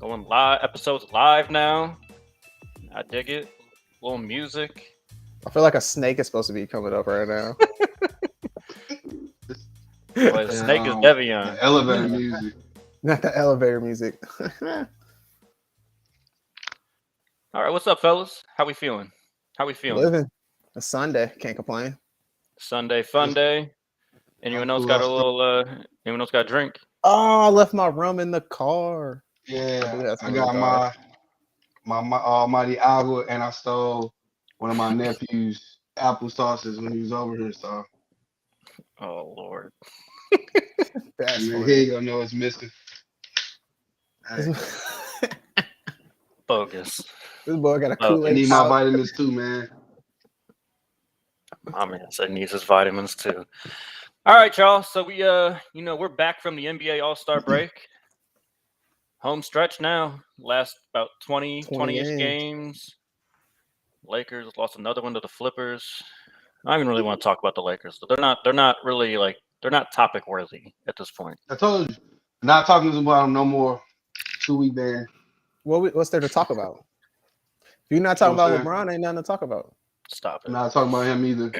Going live, episodes live now. I dig it. A little music. I feel like a snake is supposed to be coming up right now. Boy, the snake is Devion. Elevator music. Not the elevator music. All right, what's up, fellas? How we feeling? Living. A Sunday. Can't complain. Sunday fun day. Anyone else got a little? Anyone else got a drink? Oh, I left my rum in the car. Yeah, I got my almighty agua, and I stole one of my nephew's apple sauces when he was over here. So, Oh Lord. That's here you go. Know it's missing. Hey, Bogus. This boy got a Oh, Kool-Aid. I need my vitamins too, man. My man said needs his vitamins too. All right, y'all. So we we're back from the NBA All-Star break. Home stretch now. Last about 20-ish games. Lakers lost another one to the Flippers. I don't even really want to talk about the Lakers. They're not really they're not topic worthy at this point. I told you, not talking about them no more. 2-week ban. What's there to talk about? If you're not talking about LeBron, ain't nothing to talk about. Stop it. I'm not talking about him either.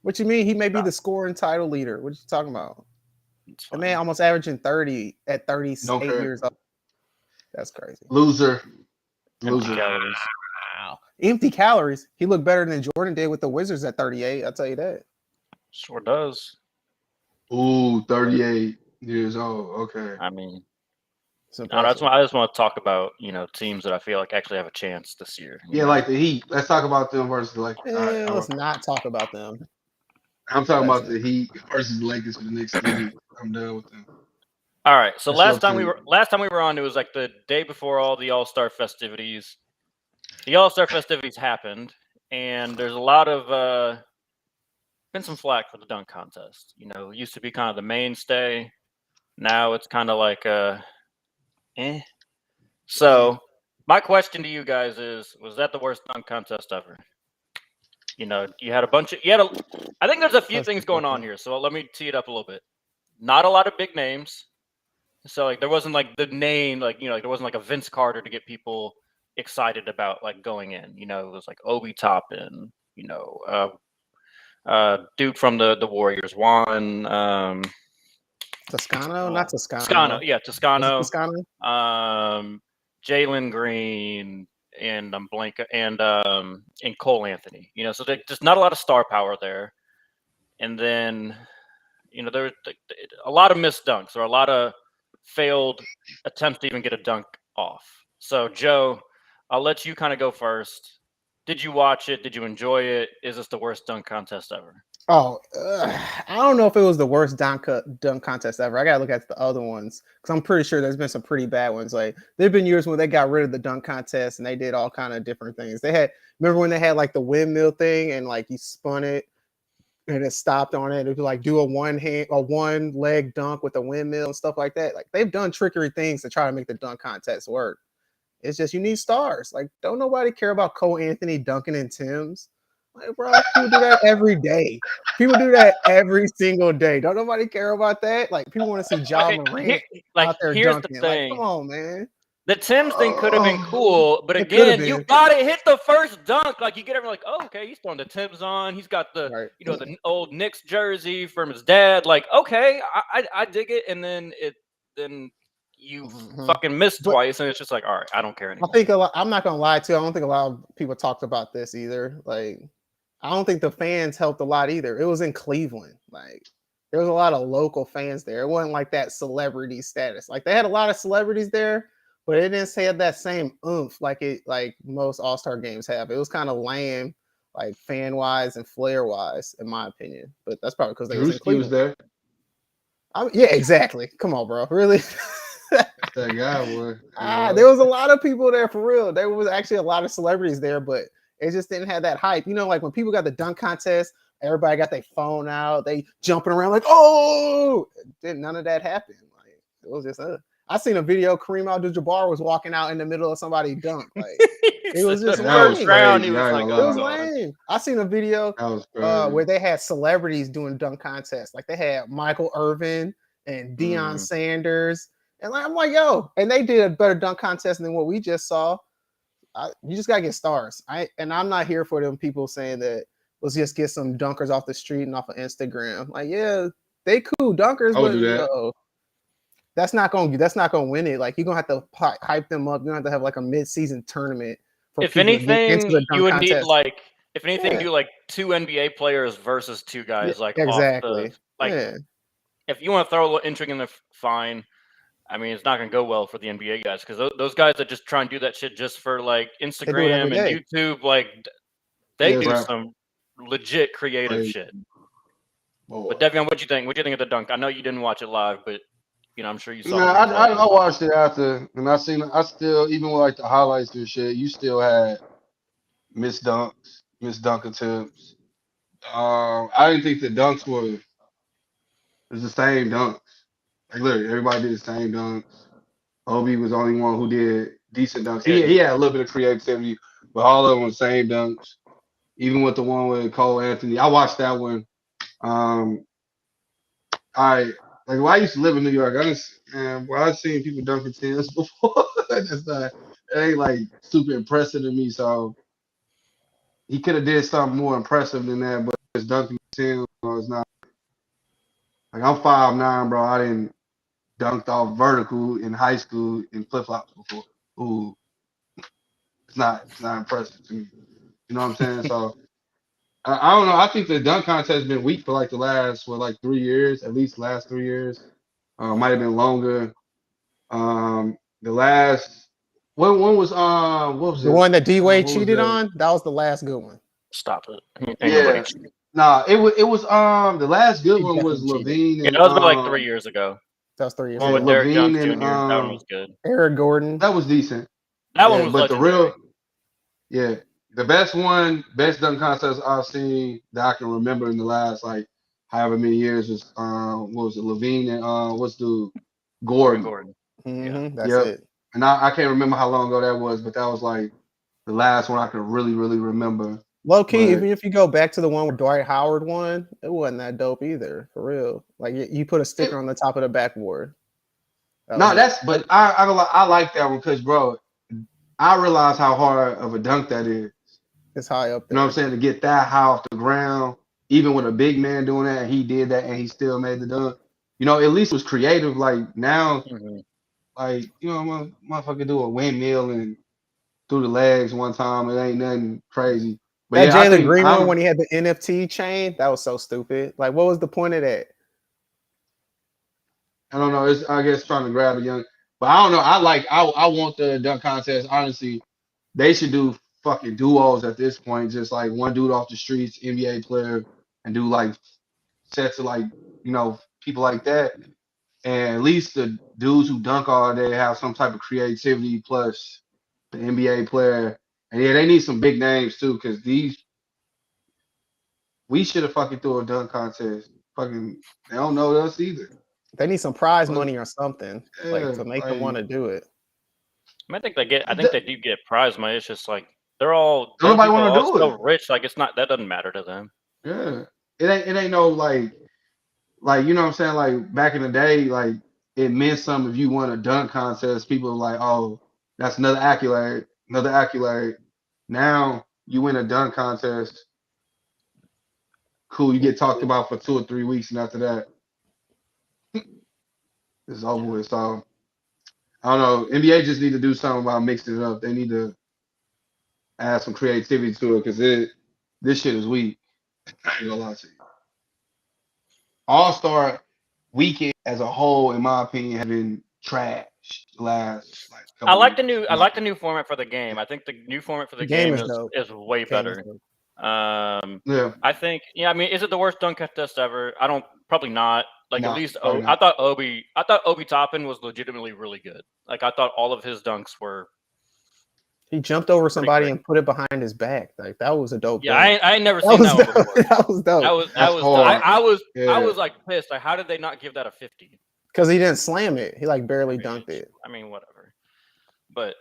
What you mean? He may be the scoring title leader. What are you talking about? The man almost averaging 30 at 38 years old. That's crazy. Loser. Calories. Wow. Empty calories. He looked better than Jordan did with the Wizards at 38. I'll tell you that. Sure does. Ooh, 38 years old. Okay. I mean, I just want to talk about teams that I feel like actually have a chance this year. Yeah, like the Heat. Let's talk about them versus the Lakers. Let's not talk about them. I'm talking about the Heat versus the Lakers for the next 2 weeks. I'm done with them. All right. So last time we were on, it was like the day before all the All-Star festivities. The All-Star festivities happened, and there's a lot of been some flack for the dunk contest. It used to be kind of the mainstay. Now it's kind of like So my question to you guys is: was that the worst dunk contest ever? You had I think there's a few things going on here. So let me tee it up a little bit. Not a lot of big names. So there wasn't the name, there wasn't a Vince Carter to get people excited about going in. It was Obi Toppin, dude from the Warriors, Juan Toscano, not Toscano. Toscano, yeah, Toscano. Toscano. Jalen Green and and Cole Anthony. So there's just not a lot of star power there. And then there were a lot of missed dunks or a lot of failed attempts to even get a dunk off. So Joe, I'll let you kind of go first. Did you watch it? Did you enjoy it? Is this the worst dunk contest ever? Oh, I don't know if it was the worst dunk contest ever. I gotta look at the other ones because I'm pretty sure there's been some pretty bad ones. There've been years when they got rid of the dunk contest and they did all kind of different things. Remember when they had the windmill thing and you spun it and it stopped on it. It was do a one leg dunk with a windmill and stuff like that. They've done trickery things to try to make the dunk contest work. It's just you need stars. Don't nobody care about Cole Anthony dunking in Tim's. Bro, people do that every day. People do that every single day. Don't nobody care about that. People want to see Ja Morant out there dunking. The thing. Come on, man. The Tim's thing could have been cool, but again, you gotta hit the first dunk. You get everyone oh, okay, he's throwing the Tim's on. He's got the the old Knicks jersey from his dad. Okay, I dig it. And then you fucking missed twice, and it's just all right, I don't care anymore. I think I'm not gonna lie too. I don't think a lot of people talked about this either. I don't think the fans helped a lot either. It was in Cleveland. There was a lot of local fans there. It wasn't that celebrity status. They had a lot of celebrities there, but it didn't have that same oomph like most All-Star games have. It was kind of lame, fan wise and flair wise, in my opinion. But that's probably because they was in Cleveland. He was there. Yeah, exactly. Come on, bro. Really? That guy was. There was a lot of people there for real. There was actually a lot of celebrities there, but it just didn't have that hype. When people got the dunk contest, everybody got their phone out, they jumping around oh! None of that happened. It was just I seen a video. Kareem Abdul-Jabbar was walking out in the middle of somebody dunk. It was just lame. It was lame. I seen a video where they had celebrities doing dunk contests. They had Michael Irvin and Deion Sanders And I'm like, yo, and they did a better dunk contest than what we just saw. You just gotta get stars. I'm not here for them people saying that let's just get some dunkers off the street and off of Instagram. Like, yeah, they cool dunkers, I would but do that. yo, that's not gonna win it. Like, you're gonna have to hype them up. You're gonna have to have like a mid-season tournament for If people to get into anything, the you dunk would need contest. like, if anything, Yeah. do like 2 NBA players versus 2 guys like off Exactly. the like. Yeah. If you want to throw a little intrigue in there, fine. I mean, it's not going to go well for the NBA guys because those guys that just try and do that shit just for like They do it Instagram every and day. YouTube, like they Yeah, do right. some legit creative Crazy. shit. Boy. But Devion, what you think? What you think of the dunk? I know you didn't watch it live, but you know I'm sure you saw. Nah, the I replay. watched it after, and I still, even with like the highlights and shit, you still had missed dunks, missed dunk attempts. I didn't think the dunks were it was the same dunks. Like literally, everybody did the same dunks. Obi was the only one who did decent dunks. He had a little bit of creativity, but all of them were the same dunks. Even with the one with Cole Anthony, I watched that one. I like when I used to live in New York. I've seen people dunking tens before. That's not, it ain't like super impressive to me. So he could have did something more impressive than that, but his dunking ten was not. Like I'm 5'9", bro. I didn't dunked off vertical in high school in flip flops before. Ooh, it's not impressive to me. You know what I'm saying? So I don't know. I think the dunk contest has been weak for like the last 3 years, at least last 3 years. Might have been longer. The last when was what was The it? one that D Wade What was cheated that? on, that was the last good one. Stop it! Ain't nobody. Yeah. Nah, it was the last good He one was definitely cheated. Levine Yeah, and that was about like 3 years ago. That was 3 years One with ago. Derek Levine Jones Jr. and That one was good. Eric Gordon. that was decent. That one Yeah, was but legendary. the best dunk contest I've seen that I can remember in the last like however many years was what was it, Levine and what's the Gordon. Gordon. That's Yep. it. And I can't remember how long ago that was, but that was like the last one I could really, really remember. Low key, But- even if you go back to the one where Dwight Howard won, it wasn't that dope either, for real. Like you put a sticker on the top of the backboard. No, but I like that one because bro, I realize how hard of a dunk that is. It's high up You there. know what I'm saying? To get that high off the ground, even with a big man doing that, and he did that and he still made the dunk. You know, at least it was creative. Like now, like, you know, motherfucker do a windmill and through the legs one time. It ain't nothing crazy. But That yeah, I Jalen think Green one when he had the NFT chain, that was so stupid. Like, what was the point of that? I don't know. It's I guess trying to grab a young, but I don't know. I want the dunk contest. Honestly, they should do fucking duos at this point. Just like one dude off the streets, NBA player, and do like sets of like people like that. And at least the dudes who dunk all day have some type of creativity plus the NBA player. And yeah, they need some big names too, because we should have fucking threw a dunk contest. Fucking they don't know us either. They need some prize money or something, like to make them like- want to do it. I mean, I think they do get prize money. It's just like they're all Nobody wanna want do so it. rich. Like it's not that doesn't matter to them. Yeah. It ain't no like you know what I'm saying? Like back in the day, like it meant something if you won a dunk contest. People were like, oh, that's another accolade. Now you win a dunk contest. Cool, you get talked about for 2 or 3 weeks, and after that, it's over with. So I don't know. NBA just need to do something about mixing it up. They need to add some creativity to it because this shit is weak. I ain't gonna lie to you. All-Star weekend as a whole, in my opinion, have been trash the last like. I like couple the new format for the game. I think the new format for the game game is dope. is way better. Yeah. I think I mean, is it the worst dunk contest ever? I don't probably not. Like No, at least probably I not. thought Obi Toppin was legitimately really good. Like I thought all of his dunks were. He jumped over somebody great. and put it behind his back. Like that was a dope. Yeah, dunk. I ain't never that seen was that one dope. before. That was dope. That was hard. I was like pissed. Like how did they not give that a 50? Because he didn't slam it. He like barely dunked it. I mean, whatever. But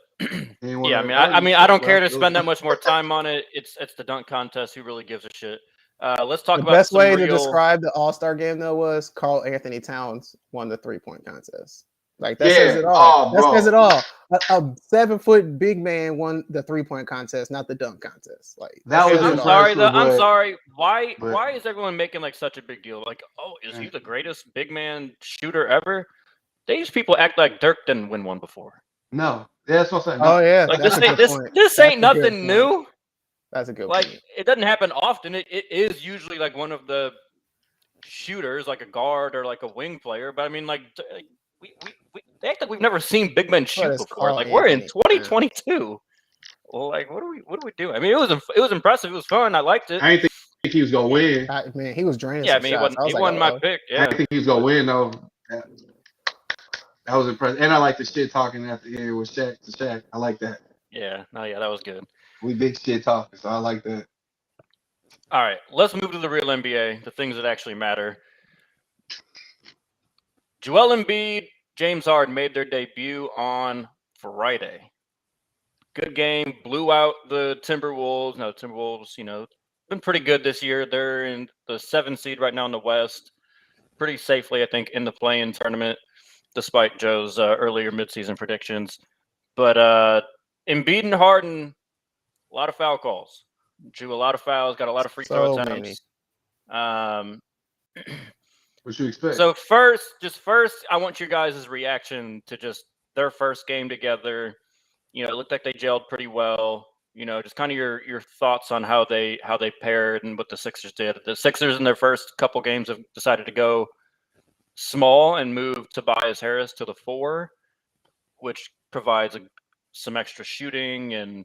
Anyone yeah, I mean, I don't care to spend that much more time on it. It's the dunk contest. Who really gives a shit? Let's talk The about best some way to real- describe the All-Star game though was Karl Anthony Towns won the 3-point contest. Like that says it all. Oh, That says bro. it all. A 7-foot big man won the 3-point contest, not the dunk contest. Like That was says it I'm all. sorry impressive, though. I'm but sorry. Why but is everyone making like such a big deal? Like, oh, is he the greatest big man shooter ever? These people act like Dirk didn't win one before. no, that's what I'm saying. Oh No, yeah, Like that's this a ain't good point. this That's ain't a good nothing point. new. That's a good Like point. it doesn't happen often. It is usually like one of the shooters, like a guard or like a wing player. But I mean, like we they act like we've never seen big men But shoot it's before. Carl Like we're in Anthony. 2022. Well, like what are we doing? I mean, it was impressive. It was fun. I liked it. I didn't think he was gonna win. Man, he was draining Yeah, I some mean, shots. I was he like, wasn't my uh-oh. pick. I Yeah, didn't think he was gonna win though. That was impressive, and I like the shit talking at the end with Shaq to Shaq. I like that. yeah, no, yeah, that was good. We big shit talking, so I like that. All right, let's move to the real NBA, the things that actually matter. Joel Embiid, James Harden made their debut on Friday. Good game, blew out the Timberwolves. Now, the Timberwolves, been pretty good this year. They're in the 7th seed right now in the West, pretty safely, I think, in the play-in tournament, despite Joe's earlier midseason predictions. But Embiid and Harden, a lot of foul calls. Drew a lot of fouls, got a lot of free throw So attempts. What you expect? So first, I want your guys' reaction to just their first game together. It looked like they gelled pretty well. Just kind of your thoughts on how they paired and what the Sixers did. The Sixers in their first couple games have decided to go small and move Tobias Harris to the 4, which provides some extra shooting and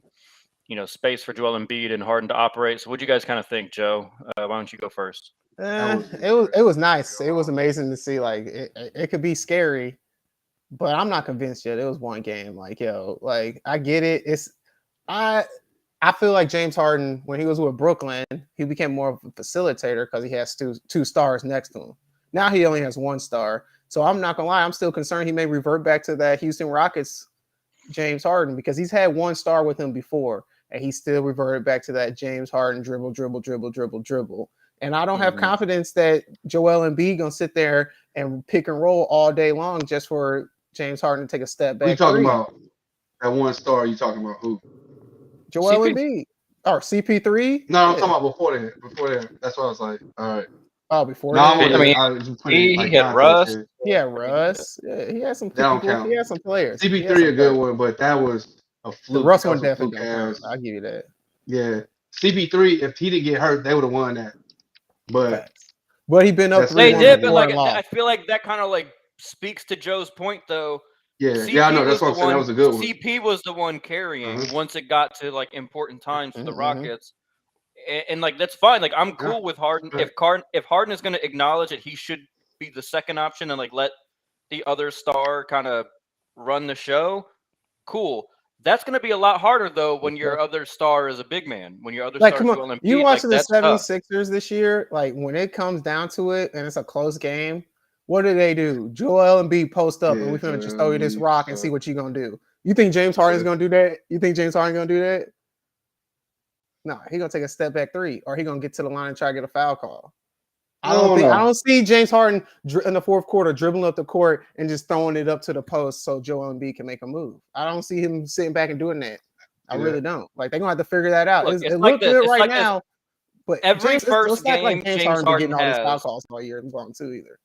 space for Joel Embiid and Harden to operate. So what do you guys kind of think, Joe? Why don't you go first? It was nice. It was amazing to see. Like it could be scary, but I'm not convinced yet. It was one game. Like like I get it. I feel like James Harden when he was with Brooklyn, he became more of a facilitator because he has two stars next to him. Now he only has 1 star. So I'm not gonna lie. I'm still concerned he may revert back to that Houston Rockets James Harden because he's had 1 star with him before, and he still reverted back to that James Harden dribble. And I don't have confidence that Joel Embiid gonna sit there and pick and roll all day long just for James Harden to take a step back. What you talking about? That 1 star? You talking about who? Joel Embiid or CP3? No, I'm talking about before that. Before that, that's why I was like, all right. Oh, before No, that? He had Russ. Yeah, Russ. Yeah, he had some That don't people. count. He had some players. CP3 a good one, but that was a fluke. The Russ one That was a definitely fluke don't count. ass. I'll give you that. Yeah, CP3. If he didn't get hurt, they would have won that. But he been up 3-1 They did, but before like and lost. I feel like that kind of like speaks to Joe's point though. yeah, I know. That's what I'm saying. That was a good one. CP was the one carrying once it got to like important times for the Rockets. And like that's fine. Like I'm cool with Harden. If Harden is going to acknowledge that he should be the second option and like let the other star kind of run the show, cool. That's going to be a lot harder though when your other star is a big man. When your other star is Joel Embiid, you watch the that's tough. 76ers this year. Like when it comes down to it and it's a close game, what do? Joel Embiid post up and we're gonna just throw you this rock and see what you're gonna do. You think James Harden's gonna do that? You think James Harden's gonna do that? No, he's gonna take a step back 3, or he's gonna get to the line and try to get a foul call. I don't see James Harden in the 4th quarter dribbling up the court and just throwing it up to the post so Joel Embiid can make a move. I don't see him sitting back and doing that. I really don't. Like they're gonna have to figure that out. Look, it looks good right now, but every first game like James James Harden getting all has these foul calls all year long too either.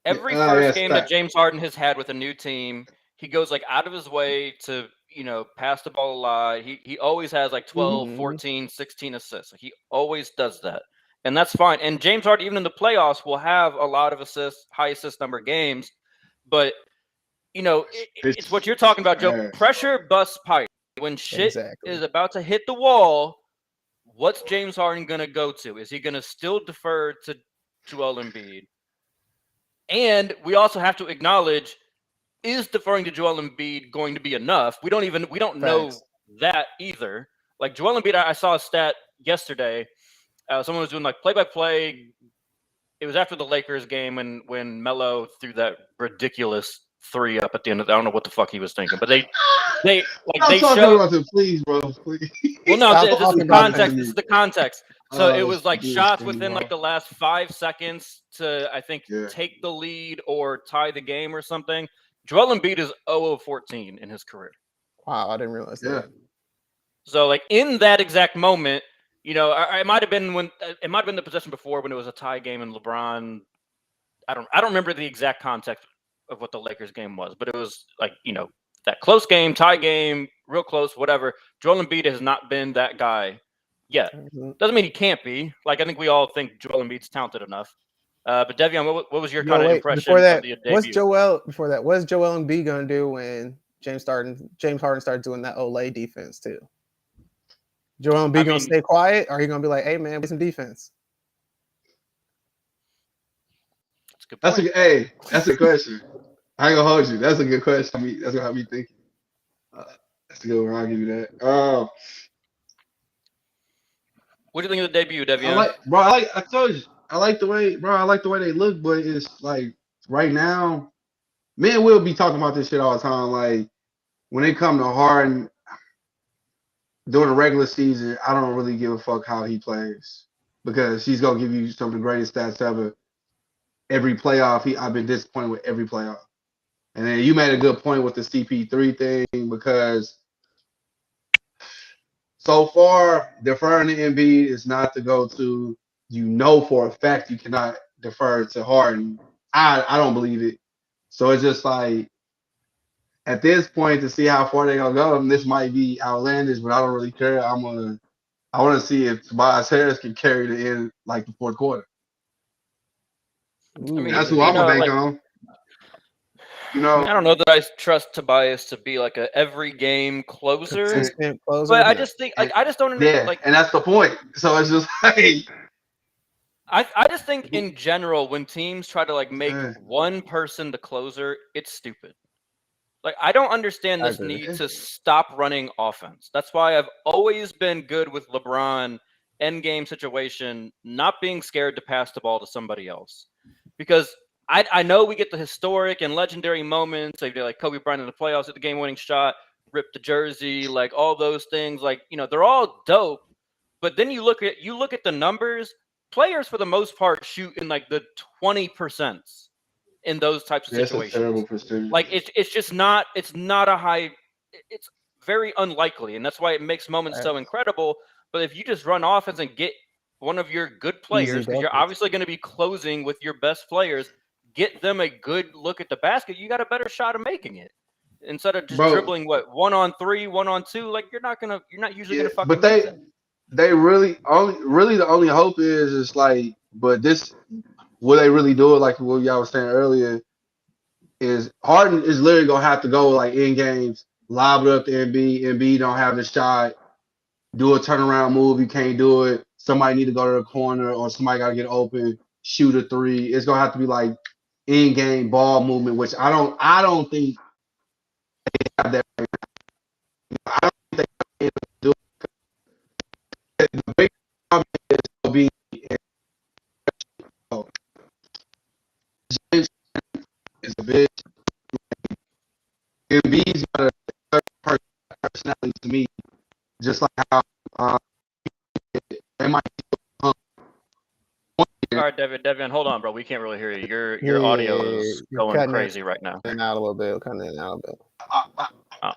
Every first game that James Harden has had with a new team, he goes like out of his way to pass the ball a lot. He always has like 12, 14, 16 assists. Like, he always does that. And that's fine. And James Harden, even in the playoffs, will have a lot of assists, high assist number games. But, it's what you're talking about, Joe. Pressure busts pipe. When shit is about to hit the wall, what's James Harden going to go to? Is he going to still defer to Joel Embiid? And we also have to acknowledge, is deferring to Joel Embiid going to be enough? We don't know that either. Like Joel Embiid, I saw a stat yesterday. Someone was doing like play-by-play. It was after the Lakers game when Melo threw that ridiculous 3 up at the end of. I don't know what the fuck he was thinking, but they showed. About it, please, bro, please. Well, no, this is the context. This is the context. So it was like shots within like the last 5 seconds to I think take the lead or tie the game or something. Joel Embiid is 0 of 14 in his career. Wow, I didn't realize Yeah. that. So like in that exact moment, you know, it might have been the possession before when it was a tie game and LeBron. I don't remember the exact context of what the Lakers game was, but it was like, you know, that close game, tie game, real close, whatever. Joel Embiid has not been that guy yet. Mhm. Doesn't mean he can't be. Like I think we all think Joel Embiid's talented enough. But Devion, what was your Yo, kind of wait, impression before that, of the what's debut? Joel Embiid gonna do when James Harden starts doing that Olay defense too? Joel Embiid gonna stay quiet, or are you gonna be like, "Hey man, play some defense"? That's a good point. That's a question. I ain't gonna hold you. That's a good question. That's what I be thinking. That's a good one. I'll give you that. What do you think of the debut, Devion? I told you, I like the way they look, but it's like right now, me and Will be talking about this shit all the time. Like when it come to Harden during the regular season, I don't really give a fuck how he plays because he's gonna give you some of the greatest stats ever. Every playoff, I've been disappointed with every playoff. And then you made a good point with the CP3 thing because so far deferring to Embiid is not the go-to. You know for a fact you cannot defer to Harden. I don't believe it. So it's just like at this point to see how far they're gonna go, and this might be outlandish, but I don't really care. I want to see if Tobias Harris can carry the end like the fourth quarter. Ooh, mean, That's who I'm gonna bank like, on. You know, I don't know that I trust Tobias to be like a every game closer, consistent closer. but I just think like I just don't like. And that's the point. So it's just like I just think in general when teams try to like make one person the closer, it's stupid. Like I don't understand this need to stop running offense. That's why I've always been good with LeBron end game situation, not being scared to pass the ball to somebody else. Because I know we get the historic and legendary moments, like Kobe Bryant in the playoffs at the game-winning shot, rip the jersey, like all those things. Like, you know, they're all dope. But then you look at the numbers. Players for the most part shoot in like the 20% in those types of situations. That's a terrible percentage. Like it's just not. It's not a high. It's very unlikely, and that's why it makes moments so incredible. But if you just run offense and get one of your good players, because you're obviously going to be closing with your best players, get them a good look at the basket, you got a better shot of making it. Instead of just dribbling 1-on-3, 1-on-2, like you're not usually gonna fucking. But they really the only hope is like, but this will they really do it like what y'all was saying earlier? Is Harden is literally gonna have to go like in games, lob it up to Embiid. Embiid don't have the shot, do a turnaround move. You can't do it. Somebody need to go to the corner, or somebody gotta get open, shoot a three. It's gonna have to be like in game ball movement, which I don't think they have that right now. I don't think they can do it. The big problem is gonna be James is a bitch. Embiid's got a certain personality to me, just like how they might. All right, Devin, hold on, bro. We can't really hear you. Your audio is going crazy right now. And out a little bit, kind of in and out a bit. Oh.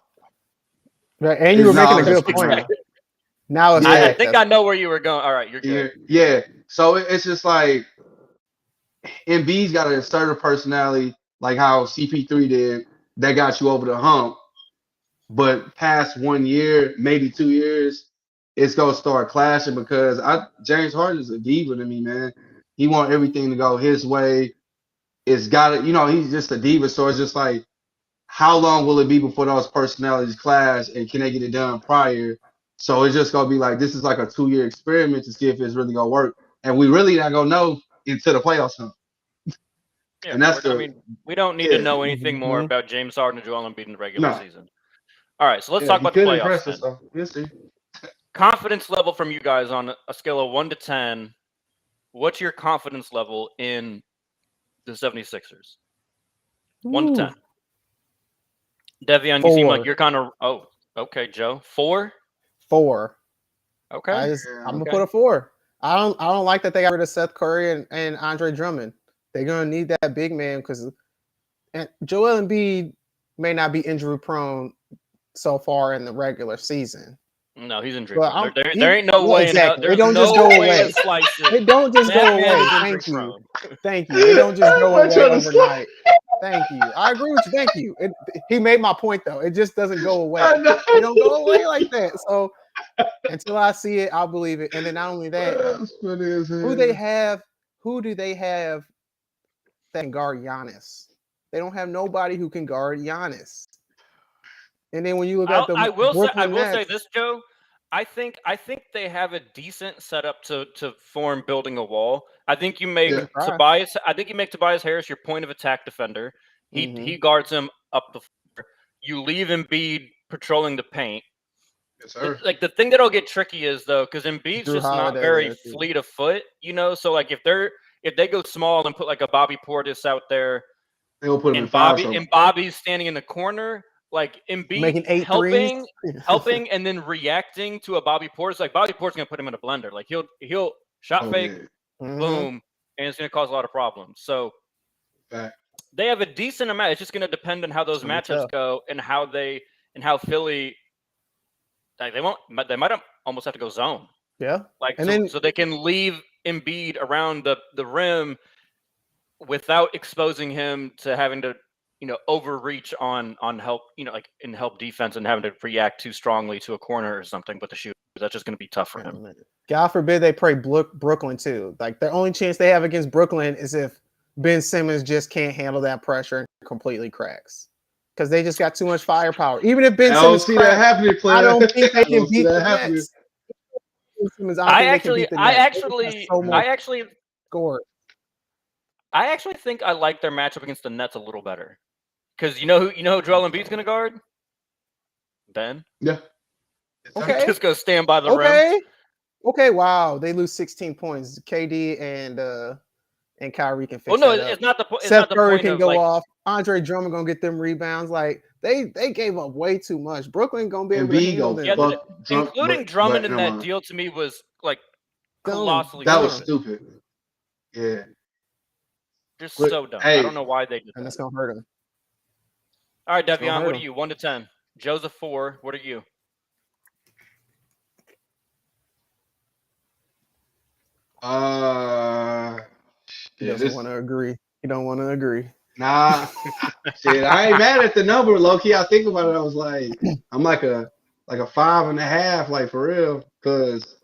Right, and you were making a good point. Now it's I think I know where you were going. All right, you're good. Yeah. So it's just like Embiid's got an assertive personality, like how CP3 did. That got you over the hump. But past 1 year, maybe 2 years, it's gonna start clashing because James Harden is a diva to me, man. He wants everything to go his way. It's got to, he's just a diva. So it's just like, how long will it be before those personalities clash, and can they get it done prior? So it's just gonna be like, this is like a 2-year experiment to see if it's really gonna work, and we really not gonna know until the playoffs come. Yeah, and that's we don't need to know anything more about James Harden and Joel Embiid in the regular season. All right, so let's talk about the playoffs. We'll see. Confidence level from you guys on a scale of 1 to 10. What's your confidence level in the 76ers? 1 to 10. Devion, you seem like you're kind of. Oh, okay, Joe. 4. 4. Okay. I'm gonna put a 4. I don't like that they got rid of Seth Curry and Andre Drummond. They're gonna need that big man because And Joel Embiid may not be injury prone so far in the regular season. No, he's injury But prone. There ain't no way in hell. exactly. There's They don't no just go way away. to slice it. They don't just That go man away. is injury Thank you. prone. Thank you. They don't just go I'm away trying to slide. overnight. Thank you. I agree with you. Thank you. He made my point though. It just doesn't go away. I know. They don't go away like that. So until I see it, I'll believe it. And then not only that, That's funny as hell. who do they have that can guard Giannis? They don't have nobody who can guard Giannis. And then when you look at the I will Brooklyn say Nets, this, Joe. I think they have a decent setup to form building a wall. I think you make Yeah. Tobias. I think you make Tobias Harris your point of attack defender. He guards him up the floor. You leave Embiid patrolling the paint. Yes, sir. Like the thing that'll get tricky is though, because Embiid's Drew just not Holiday very there, too. fleet of foot, you know. So like if they go small and put like a Bobby Portis out there, They'll put him in and foul Bobby trouble. and Bobby's standing in the corner, like Embiid making 8 helping, threes. helping, and then reacting to a Bobby Portis. Like Bobby Portis gonna put him in a blender. Like he'll shot Oh, fake, yeah. Mhm. boom, and it's gonna cause a lot of problems. So Fact. they have a decent amount. It's just gonna depend on how those Gonna be matchups tough. go and how Philly. Like they might almost have to go zone. Yeah. Like And so, then- so they can leave Embiid around the rim without exposing him to having to, overreach on help, like in help defense and having to react too strongly to a corner or something with the shoot. That's just going to be tough for him. God forbid they play Brooklyn too. Like their only chance they have against Brooklyn is if Ben Simmons just can't handle that pressure and completely cracks. Because they just got too much firepower. Even if Ben I don't Simmons see that cracks, happening, player. I don't think they I can don't see beat the that happening. Nets. Ben Simmons, I don't think they can beat the Nets. I actually think I like their matchup against the Nets a little better. Because you know who Joel Embiid's going to guard? Ben. Yeah. Okay. Just go stand by the rim. Okay. Wow. They lose 16 points. KD and Kyrie can fix Well, no, that up. it's not the point. Seth Curry can of, go like, off. Andre Drummond gonna get them rebounds. Like they gave up way too much. Brooklyn gonna be able to handle them. Yeah, including Drummond in that deal to me was like colossally. That was stupid. Yeah. Just so dumb. I don't know why they did that. And that's gonna hurt them. All right, Devion, what are you? 1 to 10. Joe's a 4. What are you? He doesn't want to agree. He don't want to agree. Nah, shit. I ain't mad at the number, low key. I think about it. I was like, I'm like a 5.5, like for real, because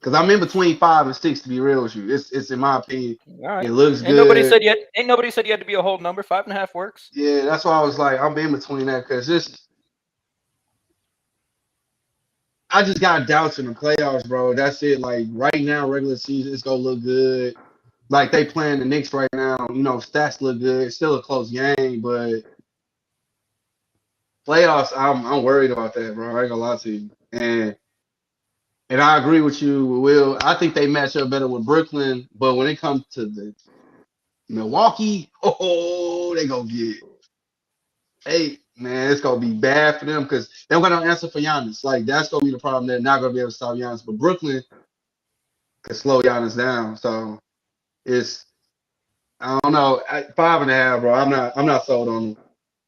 I'm in between 5 and 6 to be real with you. It's in my opinion. All right. It looks Ain't good. nobody said you had to be a whole number. 5.5 works. Yeah, that's why I was like, I'm in between that because I just got doubts in the playoffs, bro. That's it. Like right now, regular season, it's gonna look good. Like they playing the Knicks right now, stats look good. It's still a close game, but playoffs, I'm worried about that, bro. I ain't gonna lie to you. And I agree with you, Will. I think they match up better with Brooklyn, but when it comes to the Milwaukee, they gonna get hey, man, it's gonna be bad for them because they're gonna answer for Giannis. Like that's gonna be the problem. They're not gonna be able to stop Giannis, but Brooklyn could slow Giannis down. So I don't know, 5.5, bro. I'm not sold on them.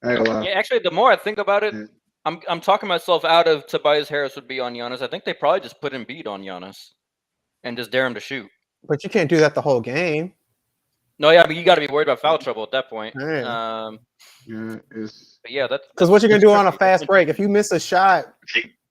I ain't gonna lie. Yeah, actually, the more I think about it, Yeah. I'm talking myself out of Tobias Harris would be on Giannis. I think they probably just put Embiid on Giannis and just dare him to shoot. But you can't do that the whole game. No, yeah, but you got to be worried about foul trouble at that point. Yeah. But yeah, that's because what you're gonna do on a fast break if you miss a shot.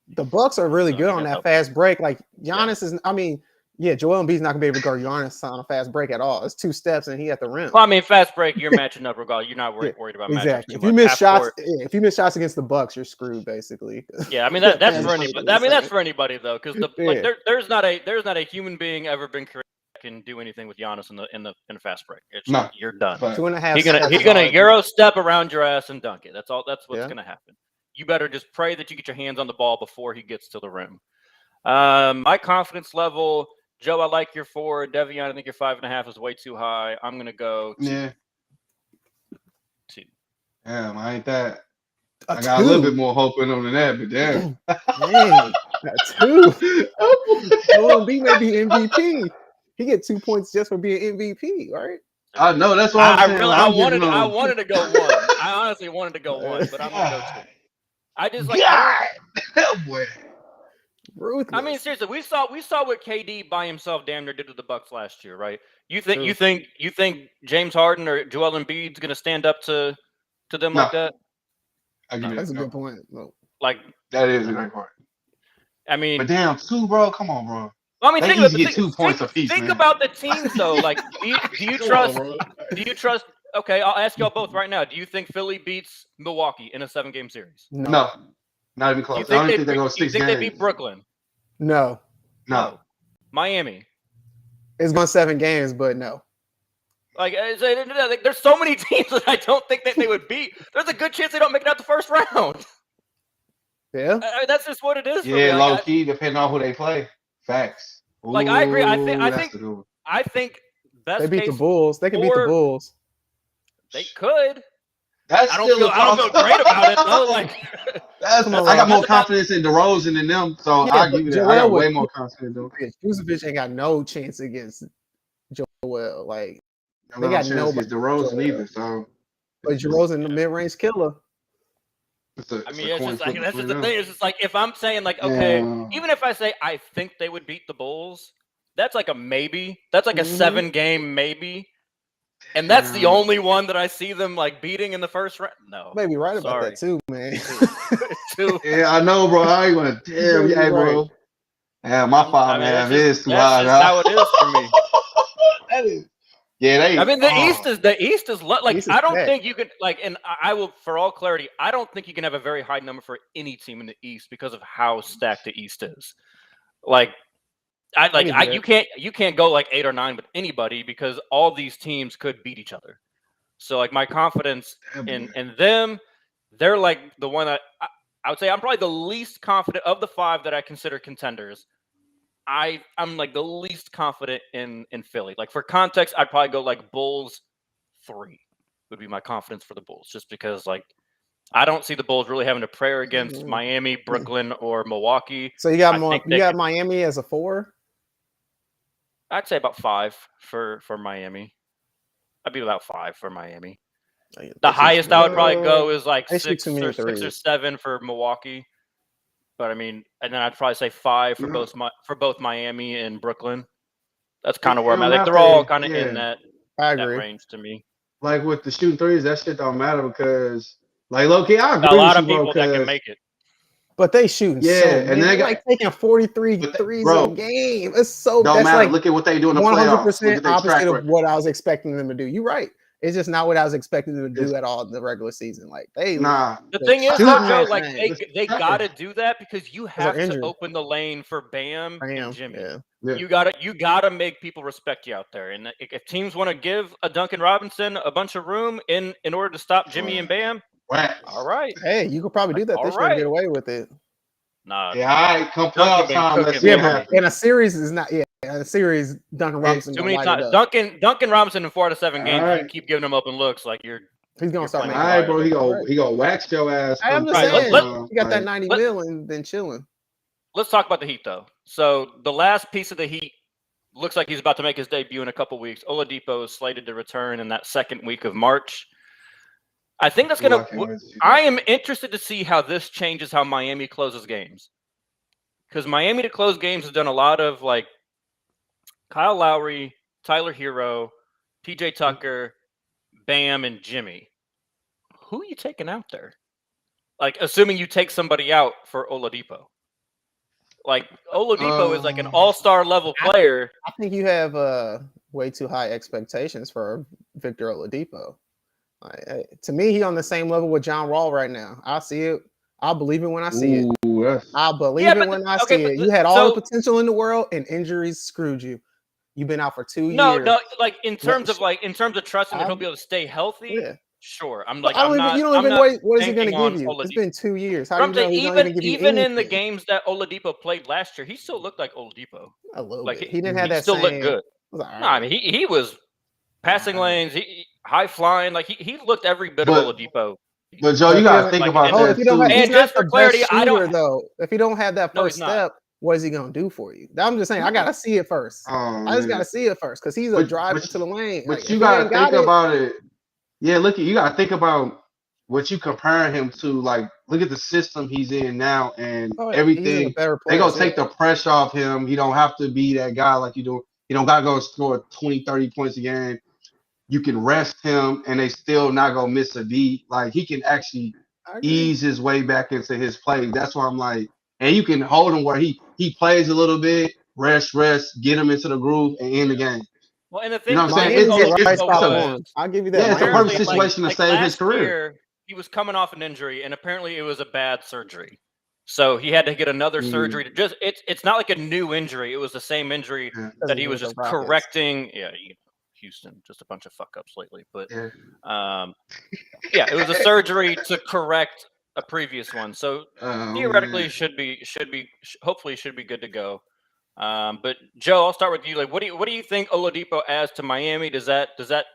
The Bucks are really good on that fast break. Like Giannis is. I mean, yeah, Joel Embiid's not gonna be able to guard Giannis on a fast break at all. It's 2 steps and he at the rim. Well, I mean, fast break, you're matching up regardless. You're not worried about exactly. matchups. If you miss shots, if you miss shots against the Bucks, you're screwed basically. Yeah, I mean that's for anybody. I mean that's for anybody though, because there's not a human being ever been created that can do anything with Giannis in a fast break. You're done. 2.5. He's gonna Euro step around your ass and dunk it. That's all. That's what's gonna happen. You better just pray that you get your hands on the ball before he gets to the rim. My confidence level. Joe, I like your 4. Devion, I think your 5.5 is way too high. I'm gonna go 2. 2. Damn, I ain't that. I got a little bit more hope in them than that, but damn. Dang, 2. Joel Embiid may be MVP. He get 2 points just for being MVP, right? I know that's what I'm saying. I I'm wanted to go 1. I honestly wanted to go 1, but I'm gonna go 2. I just like. God, boy. Ruthless. I mean, seriously, we saw what KD by himself damn near did to the Bucks last year, right? You think James Harden or Joel Embiid's gonna stand up to them like that? That's a good point. No. Like that is a great point. I mean, but damn, 2, bro. Come on, bro. I mean, think about the teams though. Like, do you trust? Do you trust? Okay, I'll ask y'all both right now. Do you think Philly beats Milwaukee in a 7-game series? No, not even close. I don't think they go 6 games. You think they beat Brooklyn? No. Miami. It's going 7 games, but no. Like, there's so many teams that I don't think that they would beat. There's a good chance they don't make it out the first round. Yeah, that's just what it is. Yeah, low key, depending on who they play. Facts. Like, I agree. I think best they beat case the Bulls. They can beat the Bulls. They could. I don't feel great about it though. Like, I got more confidence in DeRozan than them, so I'll give you that. I got way more confidence though. Vucevic ain't got no chance against Joel. Like, they got no against DeRozan either. So, but DeRozan the mid-range killer. I mean, it's just like that's just the thing. It's just like if I'm saying like, okay, even if I say I think they would beat the Bulls, that's like a maybe. That's like a 7-game maybe. And that's the only one that I see them like beating in the first round. No, maybe right about that too, man. Yeah, I know, bro. I ain't gonna damn, yeah, bro. Yeah, my fault, man. It is too high. That's how it is for me. That is. Yeah, I mean, the East is like East is I don't bad. think you could like, and I will for all clarity, I don't think you can have a very high number for any team in the East because of how stacked the East is. Like. You can't go like 8 or 9 with anybody because all these teams could beat each other. So like my confidence in them, they're like the one that I would say I'm probably the least confident of the 5 that I consider contenders. I'm like the least confident in Philly. Like for context, I'd probably go like Bulls 3 would be my confidence for the Bulls, just because like I don't see the Bulls really having to prayer against Miami, Brooklyn, or Milwaukee. So you got Miami as a 4. I'd say about 5 for Miami. I'd be about 5 for Miami. The highest I would probably go is like 6 or 7 for Milwaukee. But I mean, and then I'd probably say 5 for both Miami and Brooklyn. That's kind of where I'm at. Like they're all kind of in that range to me. Like with the shooting threes, that shit don't matter because like low key, I agree a lot of with you, people that can make it. But they shooting and they got like taking 43 threes a game. It's so don't matter. Like look at what they do in the 100% opposite of what I was expecting them to do. You're right. It's just not what I was expecting them to do at all in the regular season. Like the thing is, Joe, like they gotta do that because you have to open the lane for Bam and Jimmy. Yeah. You gotta make people respect you out there. And if teams want to give a Duncan Robinson a bunch of room in order to stop Jimmy and Bam, all right. Hey, you could probably do that this year and get away with it. Nah. Yeah, all right. Come playoff time. Let's but in a series is not. Yeah, in a series, Duncan Robinson. Too many times. Duncan Robinson in 4 out of 7 games. You keep giving him open looks like he's gonna start making. All right, bro. He gonna wax your ass. I'm just saying. You got that 90 mil and then chilling. Let's talk about the Heat though. So the last piece of the Heat looks like he's about to make his debut in a couple weeks. Oladipo is slated to return in that second week of March. I think that's gonna. I am interested to see how this changes how Miami closes games, because Miami to close games has done a lot of like Kyle Lowry, Tyler Hero, PJ Tucker, Bam, and Jimmy. Who are you taking out there? Like, assuming you take somebody out for Oladipo. Like Oladipo is like an all-star level player. I think you have way too high expectations for Victor Oladipo. To me, he's on the same level with John Wall right now. I see it. I'll believe it when I see it. I'll believe it when I see it. You had all the potential in the world, and injuries screwed you. You've been out for 2 years. No, like in terms of trusting that he'll be able to stay healthy. Yeah. Sure, I'm like. What is he going to give you? It's been 2 years. How do you know he's not going to give you even in the games that Oladipo played last year, he still looked like Oladipo. A little bit. He didn't have that. Still looked good. No, I mean he was passing lanes, high flying, like he looked every bit of Oladipo. But Joe, you gotta think about that too. And just for clarity, I don't though. If you don't have that first step, what is he gonna do for you? I'm just saying, I gotta see it first. I just gotta see it first because he's a driver to the lane. But Like, you gotta think about it. Yeah, you gotta think about what you compare him to. Like, look at the system he's in now and everything. They gonna take the pressure off him. He don't have to be that guy like you do. You don't gotta go score 20, 30 points a game. You can rest him and they still not gonna miss a beat. Like, he can actually ease his way back into his play. That's why I'm like, and you can hold him where he plays a little bit, rest, get him into the groove and end the game. Well, and the thing, you know what I'm saying? I'll give you that. Yeah, it's a perfect situation to save his career. Year, he was coming off an injury, and apparently it was a bad surgery. So he had to get another surgery to just. It's not like a new injury. It was the same injury that he was just correcting. Yeah, Houston, just a bunch of fuck ups lately. But it was a surgery to correct a previous one. So theoretically, hopefully should be good to go. But Joe, I'll start with you. Like, what do you think Oladipo adds to Miami? Does that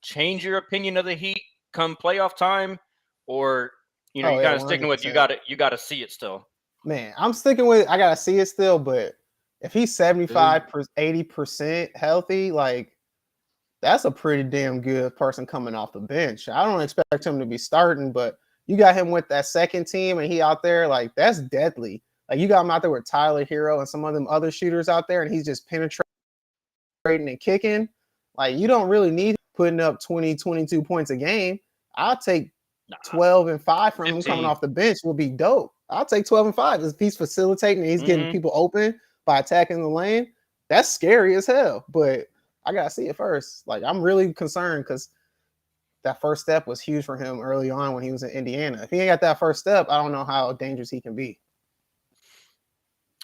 change your opinion of the Heat come playoff time, or you're kind of sticking with you got to see it still? Man, I'm sticking with I got to see it still. But if he's 75, 80% healthy, like that's a pretty damn good person coming off the bench. I don't expect him to be starting, but you got him with that second team, and he out there like that's deadly. Like, you got him out there with Tyler Hero and some of them other shooters out there, and he's just penetrating and kicking. Like, you don't really need putting up 20, 22 points a game. I'll take 12 and 5 from 15. Him coming off the bench will be dope. I'll take 12 and 5. If he's facilitating and he's getting people open by attacking the lane, that's scary as hell. But I got to see it first. Like, I'm really concerned because that first step was huge for him early on when he was in Indiana. If he ain't got that first step, I don't know how dangerous he can be.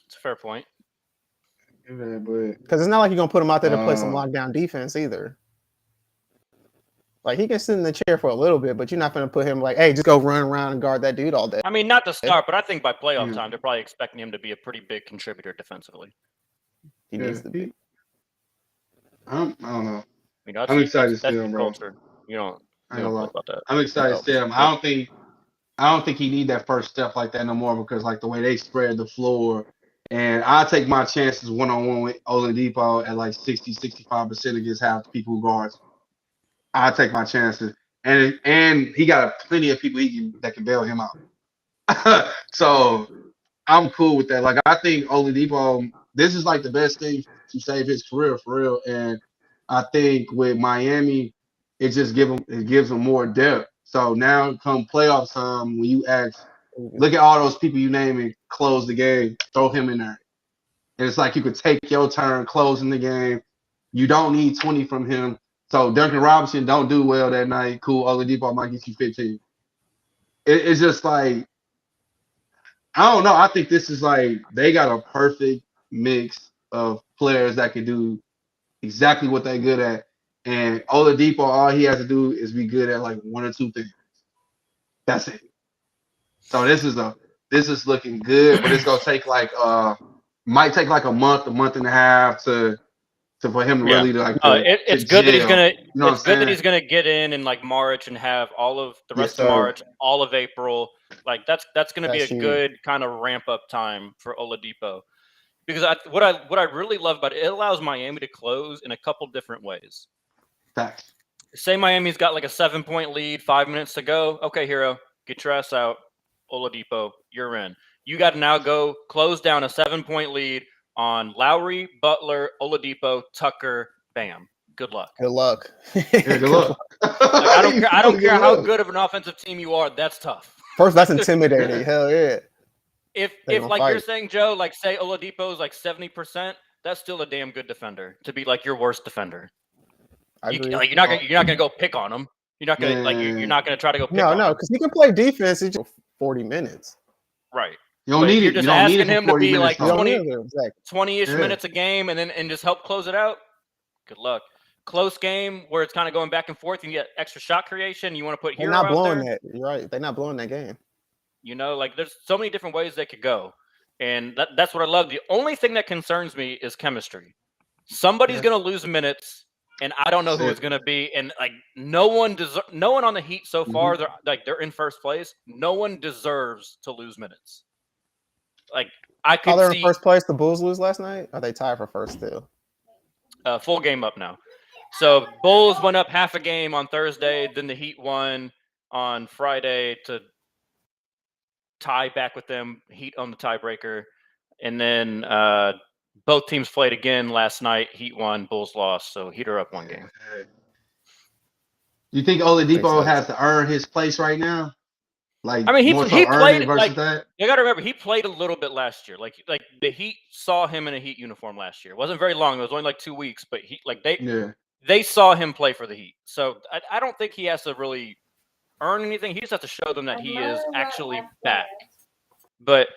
It's a fair point. Because it's not like you're going to put him out there to play some lockdown defense either. Like, he can sit in the chair for a little bit, but you're not going to put him like, hey, just go run around and guard that dude all day. I mean, not to start, but I think by playoff time, they're probably expecting him to be a pretty big contributor defensively. He needs to be. I don't know. I'm excited to see him, bro. You don't about that. I'm excited to see him. I don't think he need that first step like that no more because like the way they spread the floor. And I take my chances one-on-one with Oladipo at like 60, 65% against half the people who guards. I take my chances. And he got plenty of people that can bail him out. So I'm cool with that. Like, I think Oladipo, this is like the best thing to save his career for real. And I think with Miami, it just gives him more depth. So now come playoff time, when you look at all those people you name and close the game, throw him in there. And it's like you could take your turn closing the game. You don't need 20 from him. So Duncan Robinson don't do well that night. Cool, Oladipo might get you 15. It's just like, I don't know. I think this is like they got a perfect mix of players that can do exactly what they're good at. And Oladipo, all he has to do is be good at like one or two things. That's it. So this is looking good, but it's gonna take might take like a month and a half to for him to really like. It's good that he's gonna. It's good that he's gonna get in like March and have all of the rest of March, all of April. Like that's gonna be a good kind of ramp up time for Oladipo, because what I really love about it allows Miami to close in a couple different ways. Facts. Say Miami's got like a 7-point lead, 5 minutes to go. Okay, Hero, get your ass out. Oladipo, you're in. You got to now go close down a 7-point lead on Lowry, Butler, Oladipo, Tucker, Bam. Good luck. Good luck. Good luck. Like, I don't care how good of an offensive team you are. That's tough. First, that's intimidating. Hell yeah. If like you're saying, Joe, like say Oladipo is like 70%, that's still a damn good defender to be like your worst defender. You're not gonna go pick on him. You're not gonna you're not gonna try to go pick on him. No, because he can play defense. It's just 40 minutes. Right. You don't need it. You're just asking him to be like 20-ish minutes a game and just help close it out. Good luck. Close game where it's kind of going back and forth and you get extra shot creation. You want to put Hero out there. They're not blowing that. You're right. They're not blowing that game. You know, like there's so many different ways they could go. And that's what I love. The only thing that concerns me is chemistry. Somebody's going to lose minutes. And I don't know who it's gonna be, and like no one on the Heat so far. They're in first place. No one deserves to lose minutes. like I Oh, could they're in see first place. The Bulls lose last night. Are they tied for first still? full game up now. So Bulls went up half a game on Thursday, then the Heat won on Friday to tie back with them. Heat on the tiebreaker, and then both teams played again last night. Heat won, Bulls lost. So Heat are up one game. You think Oladipo has to earn his place right now? Like, I mean, more so he earn played it versus like that? you got to remember he played a little bit last year. Like the Heat saw him in a Heat uniform last year. It wasn't very long. It was only like 2 weeks, but they saw him play for the Heat. So I don't think he has to really earn anything. He just has to show them that he is actually back. But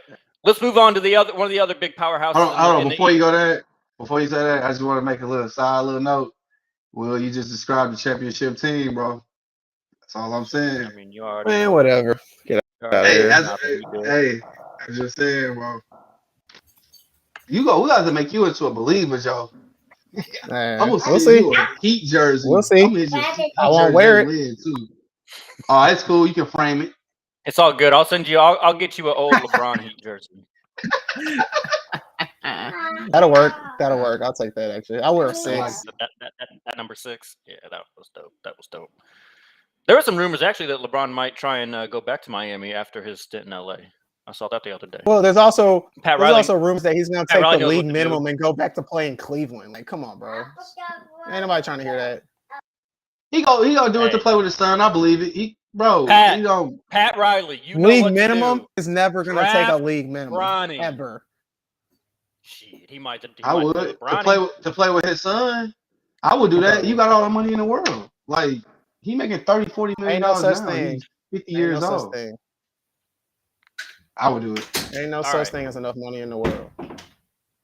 let's move on to one of the other big powerhouses. Hold on. Before you say that, I just want to make a little note. Will, you just described the championship team, bro. That's all I'm saying. I mean, you already Man, know. whatever. Get out of here. I'm just saying, bro. We got to make you into a believer, Joe. I'm gonna We'll send see. you a Heat jersey. We'll see. I'm gonna get you I won't wear it. it too. Oh, it's cool. You can frame it. It's all good. I'll get you an old LeBron Heat jersey. That'll work. I'll take that. Actually, I'll wear a 6. That number 6. Yeah, that was dope. There were some rumors actually that LeBron might try and go back to Miami after his stint in LA. I saw that the other day. Well, there's also Riley, rumors that he's going to take Riley the knows league what to do. minimum and go back to play in Cleveland. Like, come on, bro. Ain't nobody trying to hear that. He gonna do it to play with his son. I believe it. Pat Riley, you know league what minimum to do. is never going to take a league minimum Bronny. ever. Shit, he might to play with his son. I would do that. You got all the money in the world. Like, he making $30-40 million Ain't no such now. thing. He's 50 years old. I would do it. Ain't no such thing as enough money in the world.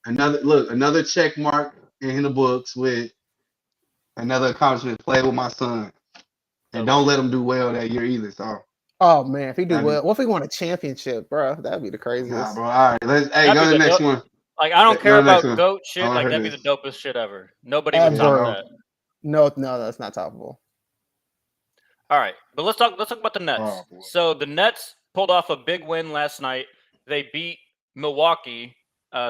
Another check mark in the books with another accomplishment. Play with my son, and don't let him do well that year either. So. Oh man, if he do well, what if he won a championship, bro? That'd be the craziest. Nah, bro. All right, go to the next one. Like, I don't care about GOAT shit. Like, that'd be the dopest shit ever. Nobody would top that. No, that's not toppable. All right, but let's talk about the Nets. So the Nets pulled off a big win last night. They beat Milwaukee,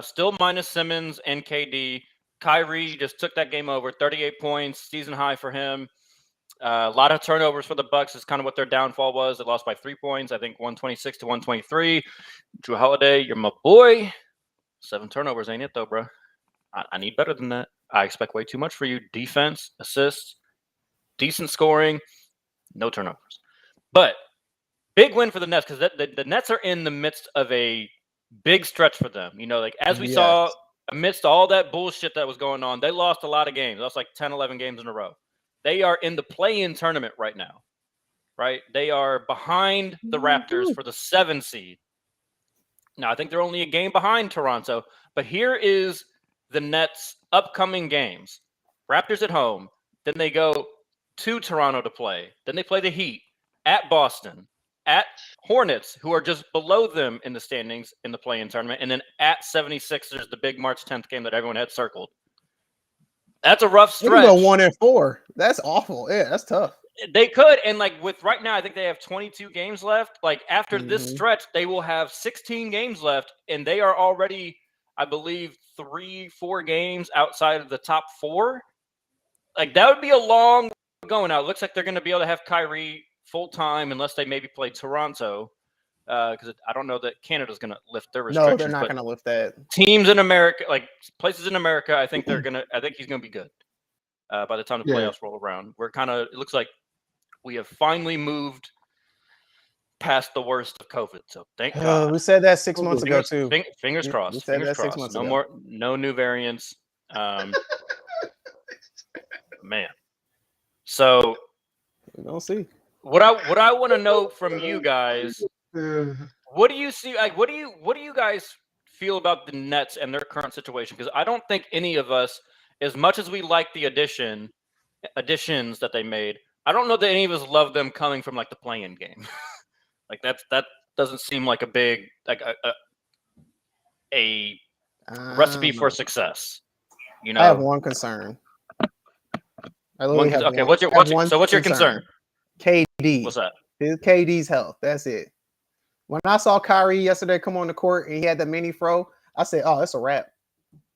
still minus Simmons and KD. Kyrie just took that game over, 38 points, season high for him. A lot of turnovers for the Bucks is kind of what their downfall was. They lost by 3 points, I think 126 to 123. Drew Holiday, you're my boy. 7 turnovers, ain't it though, bro? I need better than that. I expect way too much for you. Defense, assists, decent scoring, no turnovers. But big win for the Nets because the Nets are in the midst of a big stretch for them. You know, like as we saw amidst all that bullshit that was going on, they lost a lot of games. That's like 10, 11 games in a row. They are in the play-in tournament right now, right? They are behind the Raptors for the 7 seed. Now, I think they're only a game behind Toronto, but here is the Nets' upcoming games. Raptors at home. Then they go to Toronto to play. Then they play the Heat at Boston, at Hornets, who are just below them in the standings in the play-in tournament, and then at 76ers, the big March 10th game that everyone had circled. That's a rough stretch. They go 1-4. That's awful. Yeah, that's tough. They could, and like with right now, I think they have 22 games left. Like after this stretch, they will have 16 games left, and they are already, I believe, 3-4 games outside of the top 4. Like that would be a long going out. It looks like they're going to be able to have Kyrie full time unless they maybe play Toronto, because I don't know that Canada's going to lift their restrictions. No, they're not going to lift that. Teams in America, like places in America, I think they're gonna. I think he's going to be good by the time the playoffs roll around. We're kind of. It looks like we have finally moved past the worst of COVID. So thank God. We said that 6 months ago too. Fingers crossed. We said fingers that crossed. 6 months no ago. more. No new variants. Man. So we don't see. What I want to know from you guys, what do you see? Like, what do you guys feel about the Nets and their current situation? Because I don't think any of us, as much as we like the additions that they made, I don't know that any of us love them coming from like the play-in game. Like that doesn't seem like a big a recipe for success. You know, I have one concern. What's your concern? KD. What's that? KD's health. That's it. When I saw Kyrie yesterday come on the court and he had the mini fro, I said, "Oh, it's a wrap.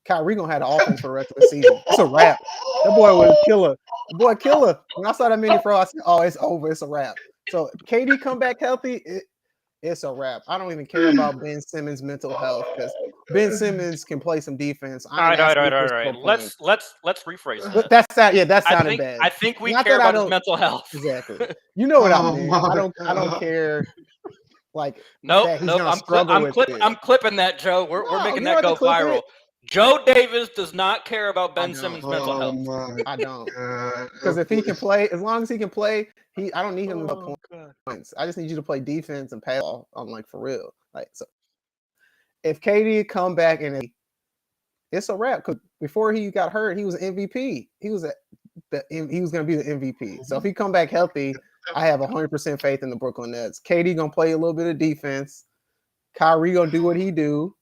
Kyrie gonna have the offense for the rest of the season. It's a wrap. That boy was a killer. The boy killer. When I saw that mini fro, I said, "Oh, it's over. It's a wrap." So KD come back healthy, it's a wrap. I don't even care about Ben Simmons' mental health because Ben Simmons can play some defense. All right. Let's rephrase that. That sounded think, bad. I think we Not care that I about his don't- mental health. Exactly. You know what I Oh mean. my I don't God. care. Like Nope. that he's gonna I'm struggle with it. I'm clipping that, Joe. We're No, making you don't that have go to clip viral. it. Joe Davis does not care about Ben don't. Simmons' mental Oh health. my I don't. God. Because if he can play, as long as he can play, I don't need him to Oh, God. points. I just need you to play defense and pass off. I'm like for real. Like so, if KD come back and it's a wrap. Because before he got hurt, he was MVP. He was going to be the MVP. So if he come back healthy, I have 100% faith in the Brooklyn Nets. KD gonna play a little bit of defense. Kyrie gonna do what he do.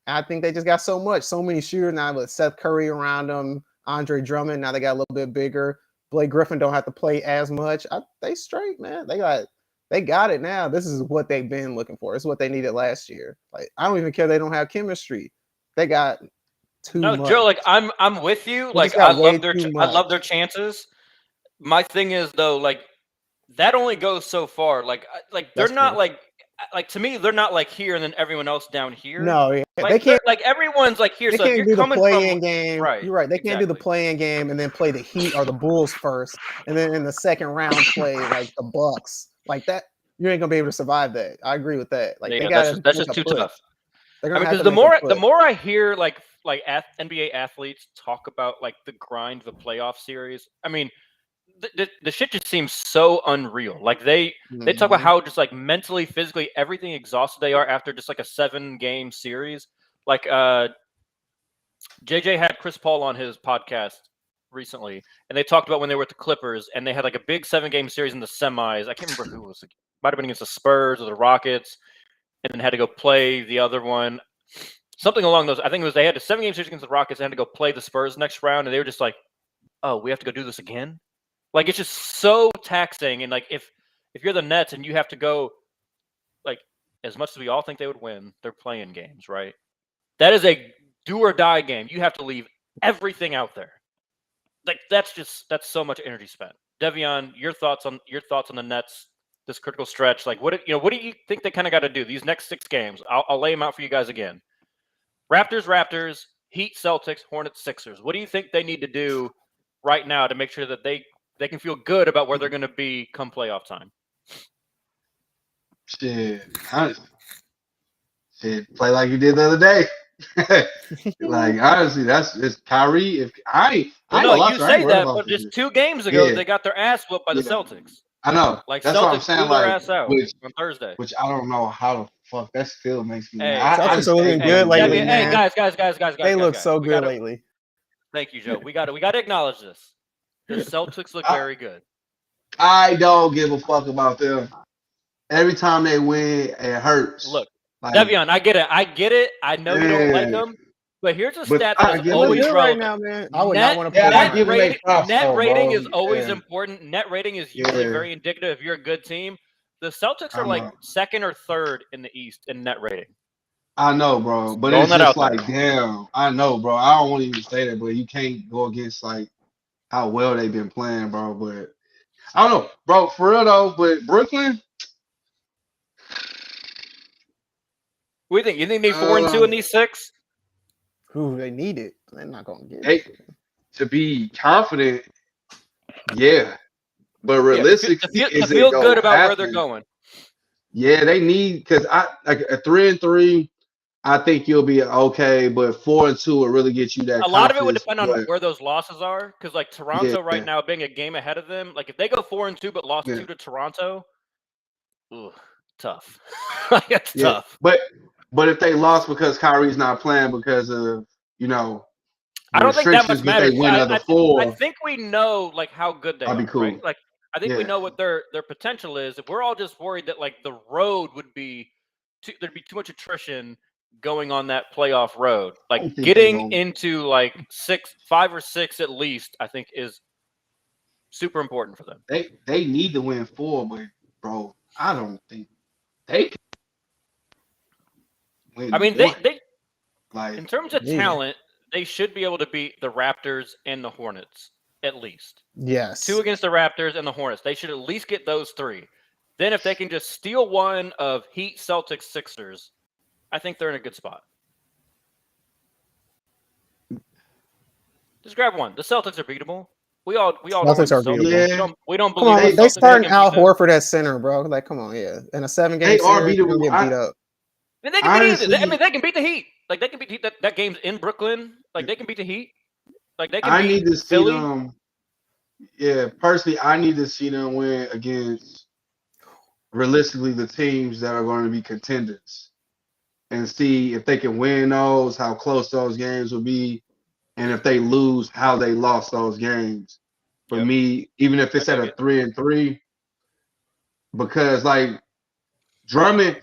I think they just got so many shooters now with Seth Curry around them, Andre Drummond. Now they got a little bit bigger. Blake Griffin don't have to play as much. They straight, man. They got it now. This is what they've been looking for. It's what they needed last year. Like I don't even care they don't have chemistry. They got too much. Joe, like I'm with you. They Like just got I way love too their chances. My thing is though, like that only goes so far. Like they're That's not true. like to me, they're not like here and then everyone else down here. No, yeah. Like, they can't. like everyone's like here. They So if can't you're do the coming play-in from game. right, You're right. They can't do the exactly. play-in game and then play the Heat or the Bulls first, and then in the second round play like the Bucks. Like that, you ain't gonna be able to survive that. I agree with that. Like they got that's just too tough. They're I gonna mean, have because to make a the push. more I hear like NBA athletes talk about like the grind of the playoff series, I mean, the shit just seems so unreal. Like they talk about how just like mentally, physically, everything exhausted they are after just like a 7-game series. Like JJ had Chris Paul on his podcast recently, and they talked about when they were at the Clippers and they had like a big 7-game series in the semis. I can't remember who it was. Might have been against the Spurs or the Rockets, and then had to go play the other one. Something along those. I think it was they had a 7-game series against the Rockets and had to go play the Spurs next round, and they were just like, "Oh, we have to go do this again." Like it's just so taxing, and like if you're the Nets and you have to go, like as much as we all think they would win, they're playing games, right? That is a do or die game. You have to leave everything out there. Like that's so much energy spent. Devion, your thoughts on the Nets this critical stretch? Like what do you think they kind of got to do these next 6 games? I'll lay them out for you guys again. Raptors, Heat, Celtics, Hornets, Sixers. What do you think they need to do right now to make sure that they can feel good about where they're going to be come playoff time? Shit, play like you did the other day. Like honestly, it's Kyrie. If I you say that, but just 2 games ago they got their ass whooped by the Celtics. I know. Like that's Celtics what I'm saying. blew their Like ass out on Thursday. Which I don't know how the fuck that still makes me. Hey, Celtics are looking good lately, man. Guys. They look so good lately. Thank you, Joe. We got to acknowledge this. The Celtics look very good. I don't give a fuck about them. Every time they win, it hurts. Look, like, Devion, I get it. I know you don't like them, but here's a stat that's always relevant right now, man. I would not want to play. Net rating is always important. Net rating is usually very indicative if you're a good team. The Celtics are like 2nd or 3rd in the East in net rating. I know, bro, but it's just like, damn. I know, bro. I don't want to even say that, but you can't go against like how well they've been playing, bro. But I don't know, bro, for real though. But Brooklyn, what do you think? You think they 4-2 in these 6? Who they need it? They're not gonna get it. To be confident, yeah, but realistically, to feel good about where they're going. Yeah, they need because I like a 3-3. I think you'll be okay, but 4-2 will really get you that. A lot of it would depend on where those losses are, because like Toronto right now being a game ahead of them, like if they go 4-2 but lost 2 to Toronto, tough. It's tough. But if they lost because Kyrie's not playing because of I don't think that much matters. They win I 4. I think we know like how good they are. That'd be cool. Right? Like I think we know what their potential is. If we're all just worried that like the road would be there'd be too much attrition going on that playoff road. Like getting into like 5 or 6 at least, I think is super important for them. They need to win 4, but bro, I don't think they can. I mean, they in like terms of Yeah. talent, they should be able to beat the Raptors and the Hornets at least. Yes. 2 against the Raptors and the Hornets. They should at least get those 3. Then if they can just steal one of Heat, Celtics, Sixers, I think they're in a good spot. Just grab one. The Celtics are beatable. We all know Celtics the are Celtics. beatable. We don't Come believe on, the they Celtics starting can Al beat them. Horford at center, bro. Like, come on, yeah. In a 7-game They are series, they're beatable. gonna get beat up. I mean, they can beat Honestly- I mean, they can beat the Heat. Like they can beat that game's in Brooklyn. Like they can beat the Heat. Like they can I beat need to see Philly. them. Yeah, personally, I need to see them win against realistically the teams that are going to be contenders, and see if they can win those, how close those games will be, and if they lose, how they lost those games. For Yep. me, even if it's I at dig a it. 3-3, because like Drummond,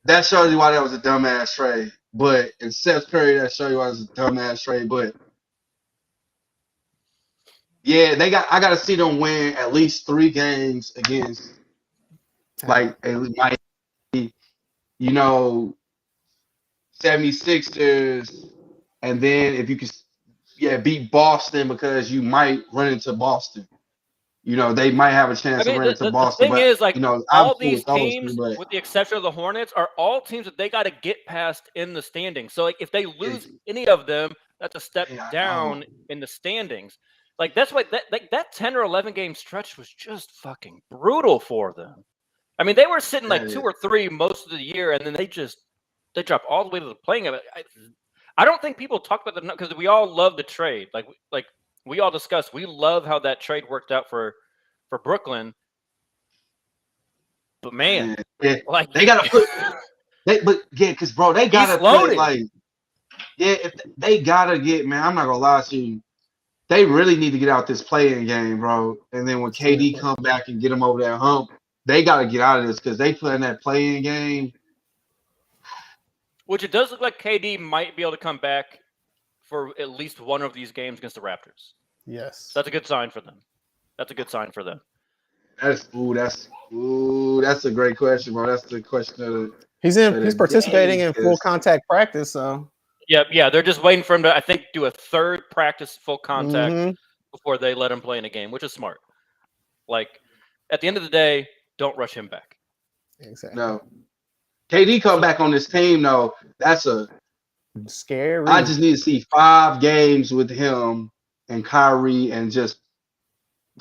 that shows you why that was a dumbass trade. But in Seth Curry, that shows you why it was a dumbass trade. But yeah, I gotta see them win at least 3 games against like you know 76ers, and then if you could beat Boston, because you might run into Boston. You know, they might have a chance I mean, to run into the Boston. thing But is, like, you know, I'm all cool these with those teams, two, but with the exception of the Hornets, are all teams that they got to get past in the standings. So, like, if they lose any of them, that's a step Yeah, I down know. in the standings. Like, that's why that 10 or 11 game stretch was just fucking brutal for them. I mean, they were sitting like Yeah, 2 yeah. or 3 most of the year, and then they dropped all the way to the playing of it. I don't think people talk about the because we all love the trade. Like we all discussed, we love how that trade worked out for Brooklyn. But man, Yeah, like they gotta put because bro, they gotta put loaded. like if they gotta get, man, I'm not gonna lie to you. They really need to get out this playing game, bro. And then when KD come back and get them over that hump, they gotta get out of this because they playing that playing game. Which it does look like KD might be able to come back for at least one of these games against the Raptors. Yes. So that's a good sign for them. That's That's a great question, bro. That's the question of the He's participating in full contact practice, so yeah. They're just waiting for him to, I think, do a third practice full contact Mhm. before they let him play in a game, which is smart. Like at the end of the day, don't rush him back. Exactly. No. KD come back on this team though. That's a scary. I just need to see 5 games with him and Kyrie, and just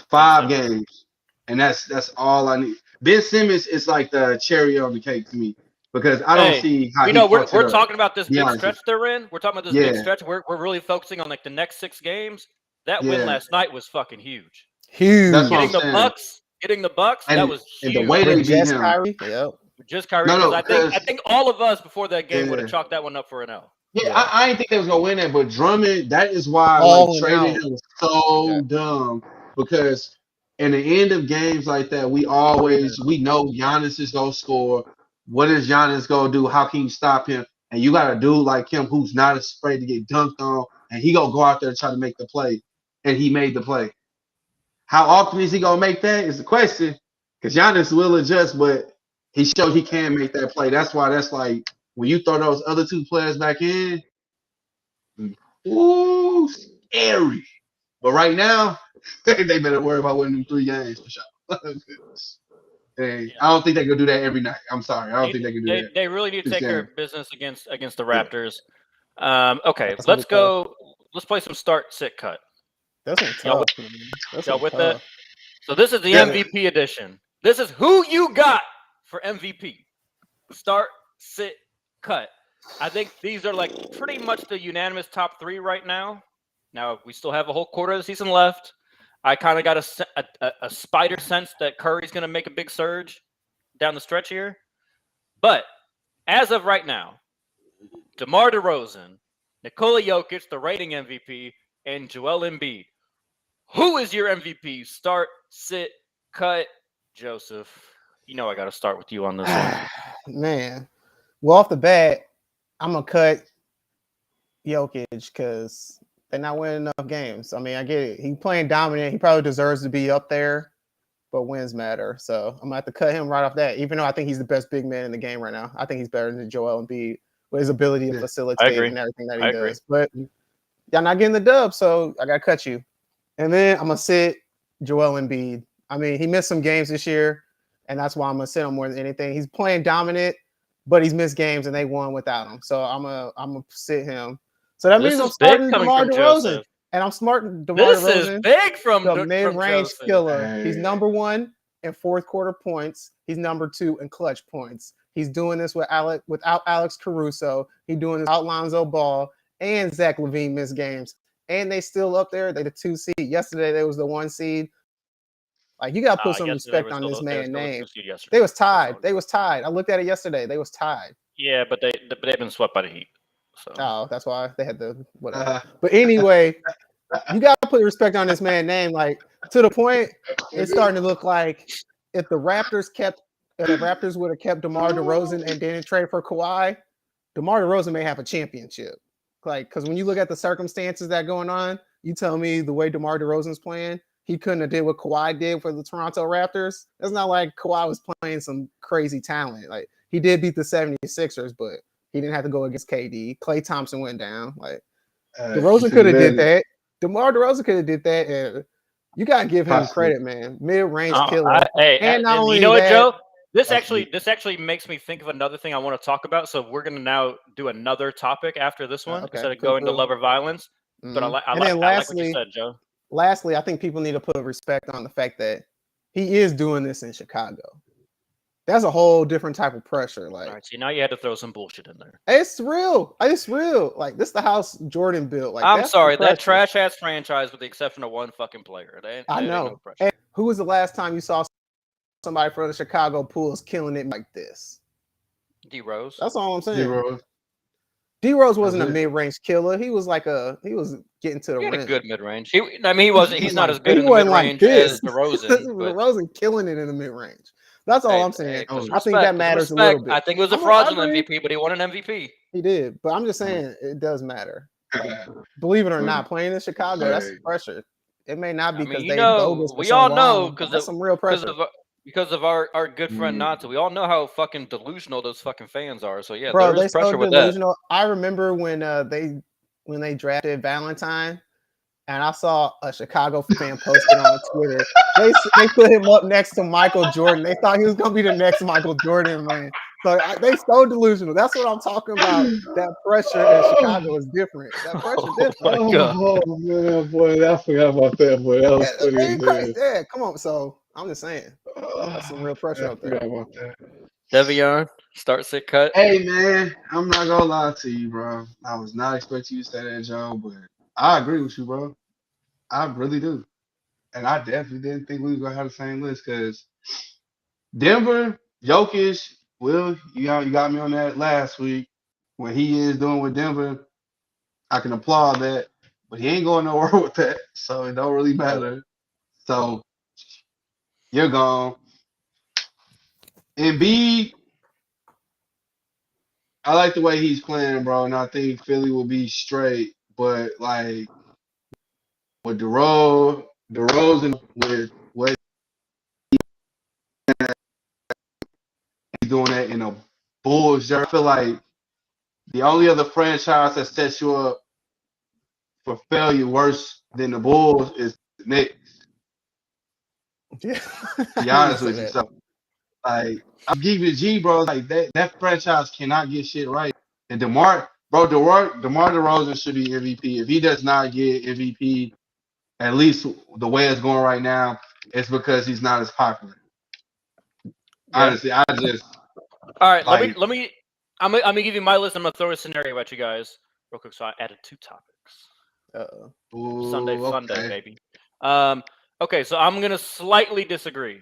5 games, and that's all I need. Ben Simmons is like the cherry on the cake to me, because I don't see how we're talking about this big stretch they're in. We're talking about this big Yeah. stretch. We're really focusing on like the next 6 games. That win Yeah. last night was fucking huge. Huge. That's what Getting I'm saying. Getting the Bucks, And- that was huge. and the way they With beat just him. Kyrie. Yep. Just Kyrie, No, because I think all of us before that game Yeah. would have chalked that one up for an L. Yeah, I didn't think they was gonna win that, but Drummond, that is why Balling like trading out. him was so dumb, because in the end of games like that, we know Giannis is gonna score. What is Giannis gonna do? How can you stop him? And you got a dude like him who's not afraid to get dunked on, and he gonna go out there and try to make the play, and he made the play. How often is he gonna make that is the question, because Giannis will adjust, but he showed he can make that play. That's why that's like when you throw those other 2 players back in, ooh, scary. But right now, they better worry about winning 3 games for sure. Hey, I don't think they can do that every night. I'm sorry, I don't think they can do that. They really need to This take care game. of business against the Raptors. Okay, That's let's gonna be go. Let's play some start, sit, cut. That's Y'all tough. Man. That's y'all with tough. that? So this is the Yeah. MVP edition. This is who you got for MVP. Start, sit, cut. I think these are like pretty much the unanimous top 3 right now. Now we still have a whole quarter of the season left. I kind of got a spider sense that Curry's going to make a big surge down the stretch here. But as of right now, DeMar DeRozan, Nikola Jokic, the reigning MVP, and Joel Embiid. Who is your MVP? Start, sit, cut. Joseph, you know I got to start with you on this one. Man. Well, off the bat, I'm gonna cut Jokic because they're not winning enough games. I mean, I get it. He's playing dominant. He probably deserves to be up there. but wins matter. So I'm gonna have to cut him right off that. Even though I think he's the best big man in the game right now, I think he's better than Joel Embiid with his ability to Yeah, facilitate agree. and everything that he I agree. does. But y'all not getting the dub, so I gotta cut you. And then I'm gonna sit Joel Embiid. I mean, he missed some games this year, and that's why I'm gonna sit him more than anything. He's playing dominant, but he's missed games and they won without him. So I'm gonna sit him. So that This means I'm is big starting coming DeMar from DeRozan. Joseph. And I'm smarting DeMar This DeRozan, is big from the mid-range Joseph. killer. He's Hey. number 1 in fourth quarter points. He's number 2 in clutch points. He's doing this without Alex Caruso. He's doing this without Lonzo Ball and Zach LaVine missed games. And they still up there. They the 2 seed. Yesterday they was the 1 seed. Like you gotta put some respect on this man's name. They was tied. They was tied. I looked at it yesterday. They was tied. Yeah, but they've been swept by the Heat. So Oh, that's why they had the whatever. Uh, But anyway, you gotta put respect on this man's name. Like to the point, it's starting to look like if the Raptors would have kept DeMar DeRozan and didn't trade for Kawhi, DeMar DeRozan may have a championship. Like, because when you look at the circumstances that going on, you tell me the way DeMar DeRozan's playing, he couldn't have did what Kawhi did for the Toronto Raptors. It's not like Kawhi was playing some crazy talent. Like he did beat the 76ers, but he didn't have to go against KD. Klay Thompson went down. Like DeRozan could have did that. DeMar DeRozan could have did that. And you gotta give him credit, man. Mid-range killer. And not only you know what, that- Joe? This actually makes me think of another thing I want to talk about. So we're gonna now do another topic after this one okay, instead of cool, going to cool. love or violence. But I Mhm. like And then what you said, Joe. Lastly, I think people need to put respect on the fact that he is doing this in Chicago. That's a whole different type of pressure. Like All right, see, now you had to throw some bullshit in there. it's real. It's real. Like this, the house Jordan built. Like I'm that's the sorry, that pressure. trash ass franchise, with the exception of one fucking player. I know. No pressure. And who was the last time you saw somebody from the Chicago Bulls killing it like this? D Rose. That's all I'm saying. Zero. D Rose wasn't a That's it. mid-range killer. He was getting to the He had rim. a good mid range. He wasn't. He's not as good He in the wasn't mid like range this. as DeRozan. But DeRozan killing it in the mid-range. That's all I'm saying. I think that matters a little bit. I think it was a I fraudulent agree. MVP, but he won an MVP. He did, but I'm just saying it does matter. Believe it or not, playing in Chicago, that's pressure. It may not be I mean, because you they know, bogus for we so all know long, because that's some real pressure. Because of our good friend Nata, we all know how fucking delusional those fucking fans are. So yeah, Bro, there is pressure with that. delusional. I remember when they drafted Valentine, and I saw a Chicago fan posted on Twitter. They put him up next to Michael Jordan. They thought he was gonna be the next Michael Jordan, man. So they so delusional. That's what I'm talking about. That pressure in Chicago is different. That pressure different. My God. Oh man, boy, I forgot about that, boy. That was funny as hell. Yeah, come on. So I'm just saying, that's some real pressure I out there. forgot about that. Devion, start sit cut. Hey man, I'm not gonna lie to you, bro. I was not expecting you to say that, Joe, but I agree with you, bro. I really do. And I definitely didn't think we were gonna have the same list because Denver, Jokic, Will, you got me on that last week. When he is doing with Denver, I can applaud that, but he ain't going nowhere with that, so it don't really matter. So you're gone. Embiid, I like the way he's playing, bro, and I think Philly will be straight. But like with DeRozan, with what he's doing that in a Bulls jersey, I feel like the only other franchise that sets you up for failure worse than the Bulls is the Knicks. Yeah. To be honest with you, so like I'm giving it G, bro. Like that franchise cannot get shit right. And DeMar DeRozan should be MVP. If he does not get MVP, at least the way it's going right now, it's because he's not as popular. Honestly, I just All right, like- let me. I'm gonna give you my list. I'm gonna throw a scenario at you guys real quick. So I added 2 topics. Uh-oh. Sunday ooh, fun day, okay. baby. Okay, so I'm gonna slightly disagree.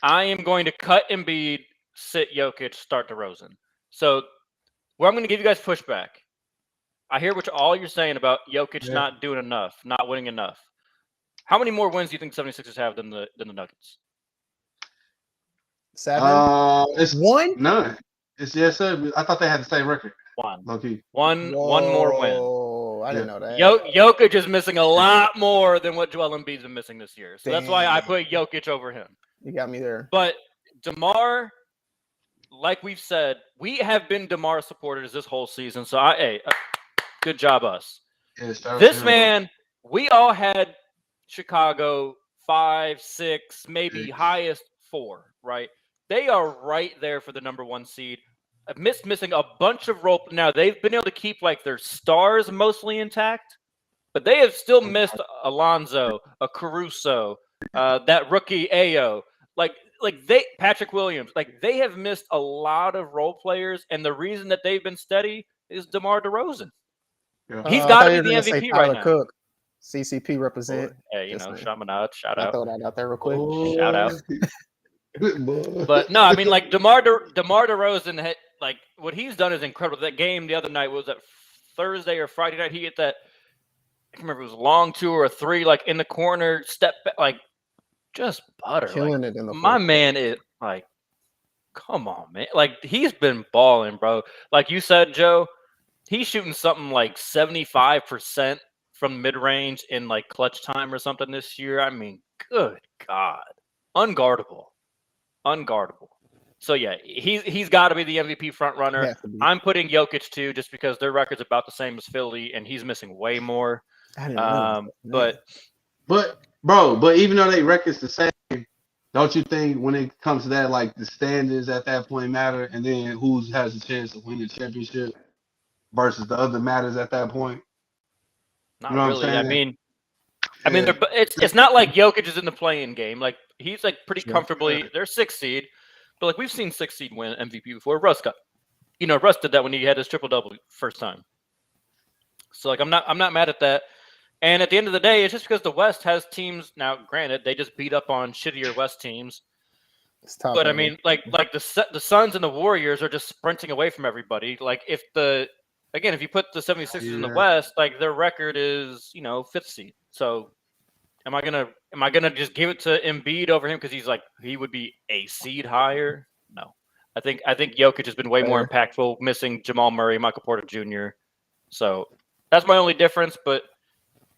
I am going to cut Embiid, sit Jokic, start DeRozan. So where I'm gonna give you guys pushback. I hear all you're saying about Jokic Yeah. not doing enough, not winning enough. How many more wins do you think 76ers have than the Nuggets? 7? It's 1? none. It's yes, sir. I thought they had the same record. One. Low key. One more win. Whoa, Oh, I didn't know that. Jokic is missing a lot more than what Joel Embiid's been missing this year. So that's why I Damn. put Jokic over him. You got me there. But DeMar, like we've said, we have been DeMar supporters this whole season. So good job us. Yeah, shout out to This him. man, we all had Chicago 5, 6, maybe 6. highest 4, right? They are right there for the number 1 seed. Missing a bunch of rope. Now they've been able to keep like their stars mostly intact, but they have still missed Alonzo, a Caruso, that rookie Ayo, Patrick Williams. Like they have missed a lot of role players, and the reason that they've been steady is DeMar DeRozan. Yeah. He's I got thought to you be were the gonna say MVP right Tyler now. Cook. CCP represent. Hey, Just saying. Shamanad, shout I out. throw that out there real quick. Oh, Shout out. good boy. But no, I mean, like DeMar DeRozan, like what he's done is incredible. That game the other night was that Thursday or Friday night. He hit that. I can't remember if it was a long 2 or a 3, like in the corner, step back, like just butter. Killing Like, it in the my fourth. man is like, come on, man. Like he's been balling, bro. Like you said, Joe, he's shooting something like 75% from mid range in like clutch time or something this year. I mean, good God, unguardable. So yeah, he's got to be the MVP front runner. Has to be. I'm putting Jokic too, just because their record's about the same as Philly, and he's missing way more. I didn't know. But even though they records the same, don't you think when it comes to that, like the standards at that point matter, and then who has a chance to win the championship versus the other matters at that point? not You know what I'm really. I saying? mean, Yeah. it's not like Jokic is in the playing game. Like he's like pretty Yeah. comfortably. They're 6th seed, but like we've seen 6th seed win MVP before. Russ did that when he had his triple-double first time. So like I'm not mad at that. And at the end of the day, it's just because the West has teams. Now, granted, they just beat up on shittier West teams. It's tough. But I mean, like the Suns and the Warriors are just sprinting away from everybody. Like if you put the 76ers in the Yeah. West, like their record is 5th seed. So am I gonna just give it to Embiid over him because he would be a seed higher? No, I think Jokic has been way more impactful, missing Jamal Murray, Michael Porter Jr. So that's my only difference. But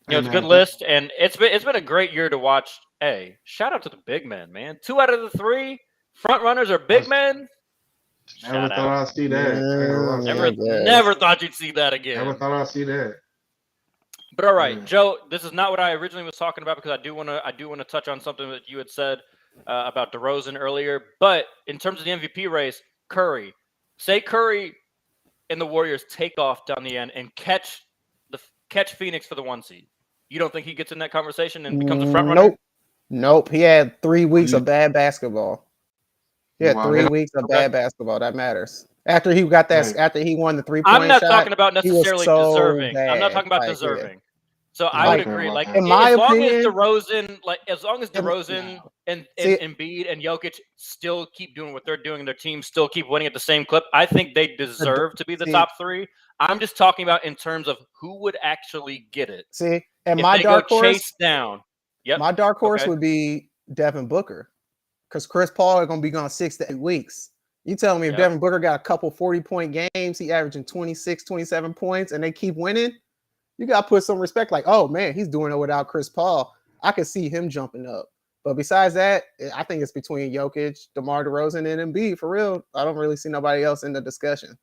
it's a good list, and it's been a great year to watch. Hey, shout out to the big men, man. 2 out of the 3 front runners are big men. Never Shout thought out. I'd see that. Yeah. Never thought you'd see that again. Never thought I'd see that. But all right, Yeah. Joe, this is not what I originally was talking about because I do want to touch on something that you had said about DeRozan earlier. But in terms of the MVP race, Curry, say Curry and the Warriors take off down the end and catch Phoenix for the 1 seed. You don't think he gets in that conversation and becomes a front runner? Nope. He had 3 weeks of bad basketball. He had Wow, 3 man. weeks of Okay. bad basketball. That matters. After he got that, Right. after he won the 3-point I'm not shot, talking about he was necessarily so deserving. I'm not bad. talking about Like, yeah. deserving. So I would Like, agree. Like in my as long opinion- as DeRozan and See- Embiid and Jokic still keep doing what they're doing, and their teams still keep winning at the same clip, I think they deserve to be the see- top 3. I'm just talking about in terms of who would actually get it. See, and If my they dark go horse, chase down. Yep. my dark horse Okay. would be Devin Booker, because Chris Paul is gonna be gone 6 to 8 weeks. You telling me if Yeah. Devin Booker got a couple 40-point games, he averaging 26, 27 points, and they keep winning, you got to put some respect. Like, oh man, he's doing it without Chris Paul. I could see him jumping up. But besides that, I think it's between Jokic, DeMar DeRozan, and Embiid. For real, I don't really see nobody else in the discussion,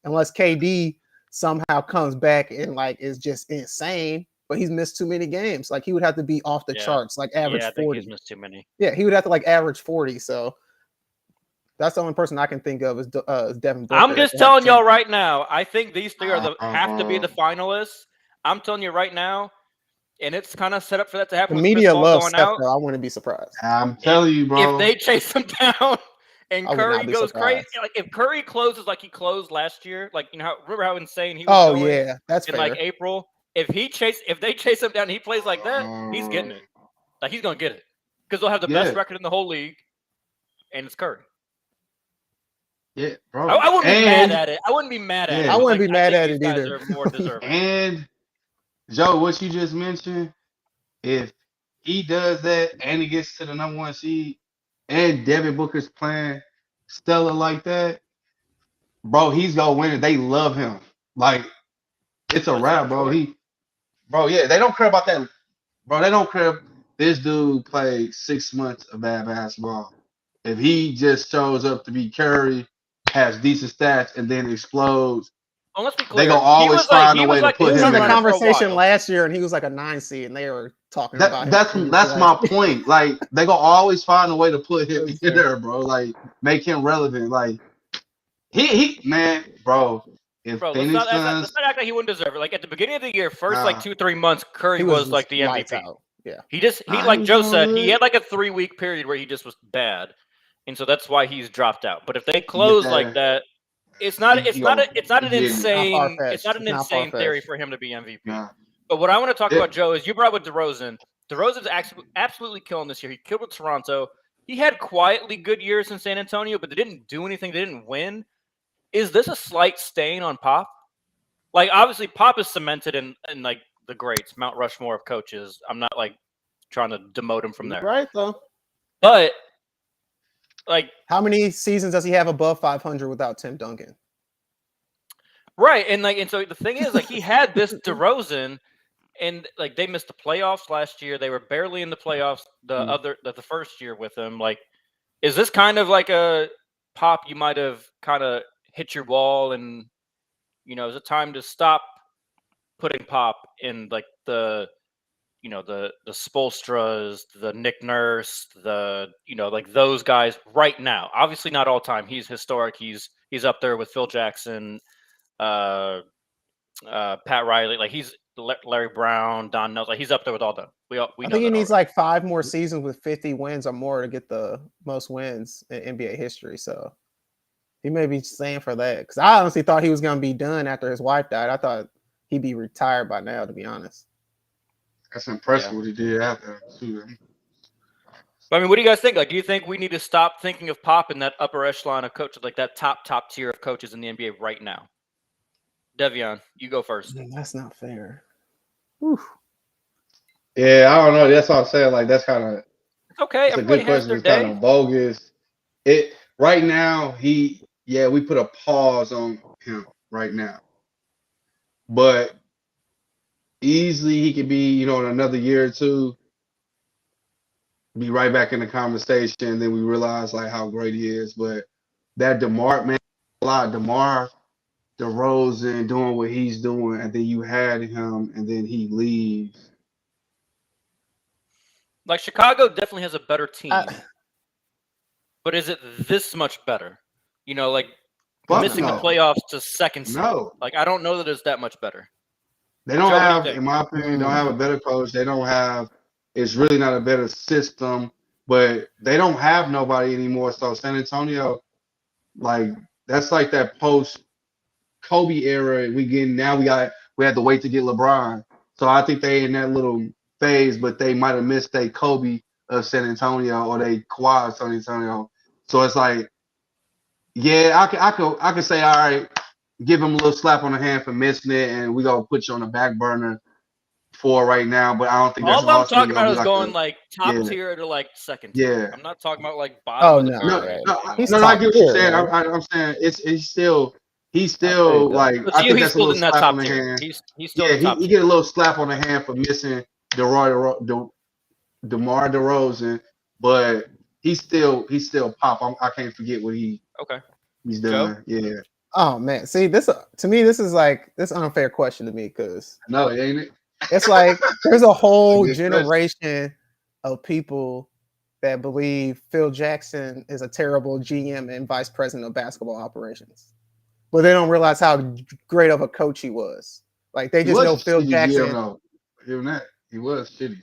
unless KD somehow comes back and like is just insane. But he's missed too many games. Like he would have to be off the Yeah. charts, like average Yeah, I think 40. he's missed too many. Yeah, he would have to like average 40. So that's the only person I can think of is Devin Booker. I'm just telling y'all right now, I think these 3 have to be the finalists. I'm telling you right now, and it's kind of set up for that to happen. the with Chris media Paul loves going Steph, out. though. I wouldn't be surprised. I'm telling you, bro. If they chase him down and I would Curry not be goes surprised. crazy, like if Curry closes like he closed last year, like remember how insane he was Oh going yeah, that's in fair. like April. If they chase him down and he plays like that, he's getting it. Like he's gonna get it because they'll have the best Yeah. record in the whole league, and it's Curry. Yeah, bro. I wouldn't be mad And- at it. I wouldn't be mad at Yeah. it. I wouldn't Like, be mad think at these it guys either. are more deserving. And Joe, what you just mentioned, if he does that and he gets to the number 1 seed, and Devin Booker's playing stellar like that, bro, he's gonna win it. They love him. Like it's a That's wrap, for bro. sure. bro. Yeah, they don't care about that, bro. They don't care. This dude played 6 months of bad basketball. If he just shows up to be Curry, has decent stats, and then explodes, Well, let's be they clear. gonna always find a way to He put was him in the in. conversation last year, and he was like a 9 seed, and they were talking about him. That's my point. Like they gonna always find a way to put him That's in fair. there, bro. Like make him relevant. Like he man, bro. If Bro, Phoenix let's Suns, not act like he wouldn't deserve it. Like at the beginning of the year, first Nah. like 2-3 months, Curry He was like just the lights MVP. out. Yeah. He Nah, like he was Joe doing said, he good. had like a 3-week period where he just was bad, and so that's why he's dropped out. But if they close like Yeah. that, it's not an Yeah. insane far-fetched. it's not an It's not insane theory far-fetched. for him to be MVP. Nah. But what I want to talk Yeah. about, Joe, is you brought with DeRozan. DeRozan's absolutely killing this year. He killed with Toronto. He had quietly good years in San Antonio, but they didn't do anything. They didn't win. Is this a slight stain on Pop? Like, obviously, Pop is cemented in like the greats, Mount Rushmore of coaches. I'm not like trying to demote him from there. Right though. But like, How many seasons does he have above 500 without Tim Duncan? right, and so the thing is, like, he had this DeRozan, and like they missed the playoffs last year. They were barely in the playoffs the first year with him. Like, is this kind of like a Pop? You might have kind of hit your wall, and is it time to stop putting Pop in like the Spoelstras, the Nick Nurse, like those guys right now. Obviously not all time. He's historic. He's up there with Phil Jackson, Pat Riley. Like he's Larry Brown, Don Nelson. Like he's up there with all them. We I know think he that needs already. like 5 more seasons with 50 wins or more to get the most wins in NBA history. So he may be staying for that. Because I honestly thought he was going to be done after his wife died. I thought he'd be retired by now, to be honest. That's impressive what he did after. But, I mean, what do you guys think? Like, do you think we need to stop thinking of Pop in that upper echelon of coaches, like that top tier of coaches in the NBA right now? Devion, you go first. That's not fair. Whew. Yeah, I don't know. That's what I'm saying. Like that's kind of Okay, it's a everybody good has question. their It's kind day. of bogus. It right now we put a pause on him right now, but easily he could be in another year or two, be right back in the conversation. And then we realize like how great he is. But that DeMar DeRozan doing what he's doing, and then you had him, and then he leaves. Like Chicago definitely has a better team, I- but is it this much better? Like Fuck missing the no. playoffs to second seed. No, Like I don't know that it's that much better. they don't Joe, what do you have, think? in my opinion, don't have a better coach. They don't have. It's really not a better system, but they don't have nobody anymore. So San Antonio, like that's like that post Kobe era. We had to wait to get LeBron. So I think they in that little phase, but they might have missed a Kobe of San Antonio or they Kawhi of San Antonio. So it's like, yeah, I could say, all right, give him a little slap on the hand for missing it, and we gonna put you on the back burner for right now. But I don't think that's All I'm ultimately talking gonna about be is going like top yeah. tier to like second tier. Yeah. I'm not talking about like Oh, bottom of the no, tier. No, or right. anything. He's I top get what you're tier, saying. man. I'm saying he's still go. like But I to you, think he's that's a still little in that slap on top the tier. hand. He's still Yeah, in the top he tier. get a little slap on the hand for missing DeMar DeRozan, but he's still Pop. I can't forget what he's Joe? done. Yeah, Oh man, see this to me, this is like this unfair question to me because no, ain't it? it's like there's a whole Good question. generation of people that believe Phil Jackson is a terrible GM and vice president of basketball operations, but they don't realize how great of a coach he was. Like they He just was know a Phil shitty Jackson. GM, though. Even that, he was shitty.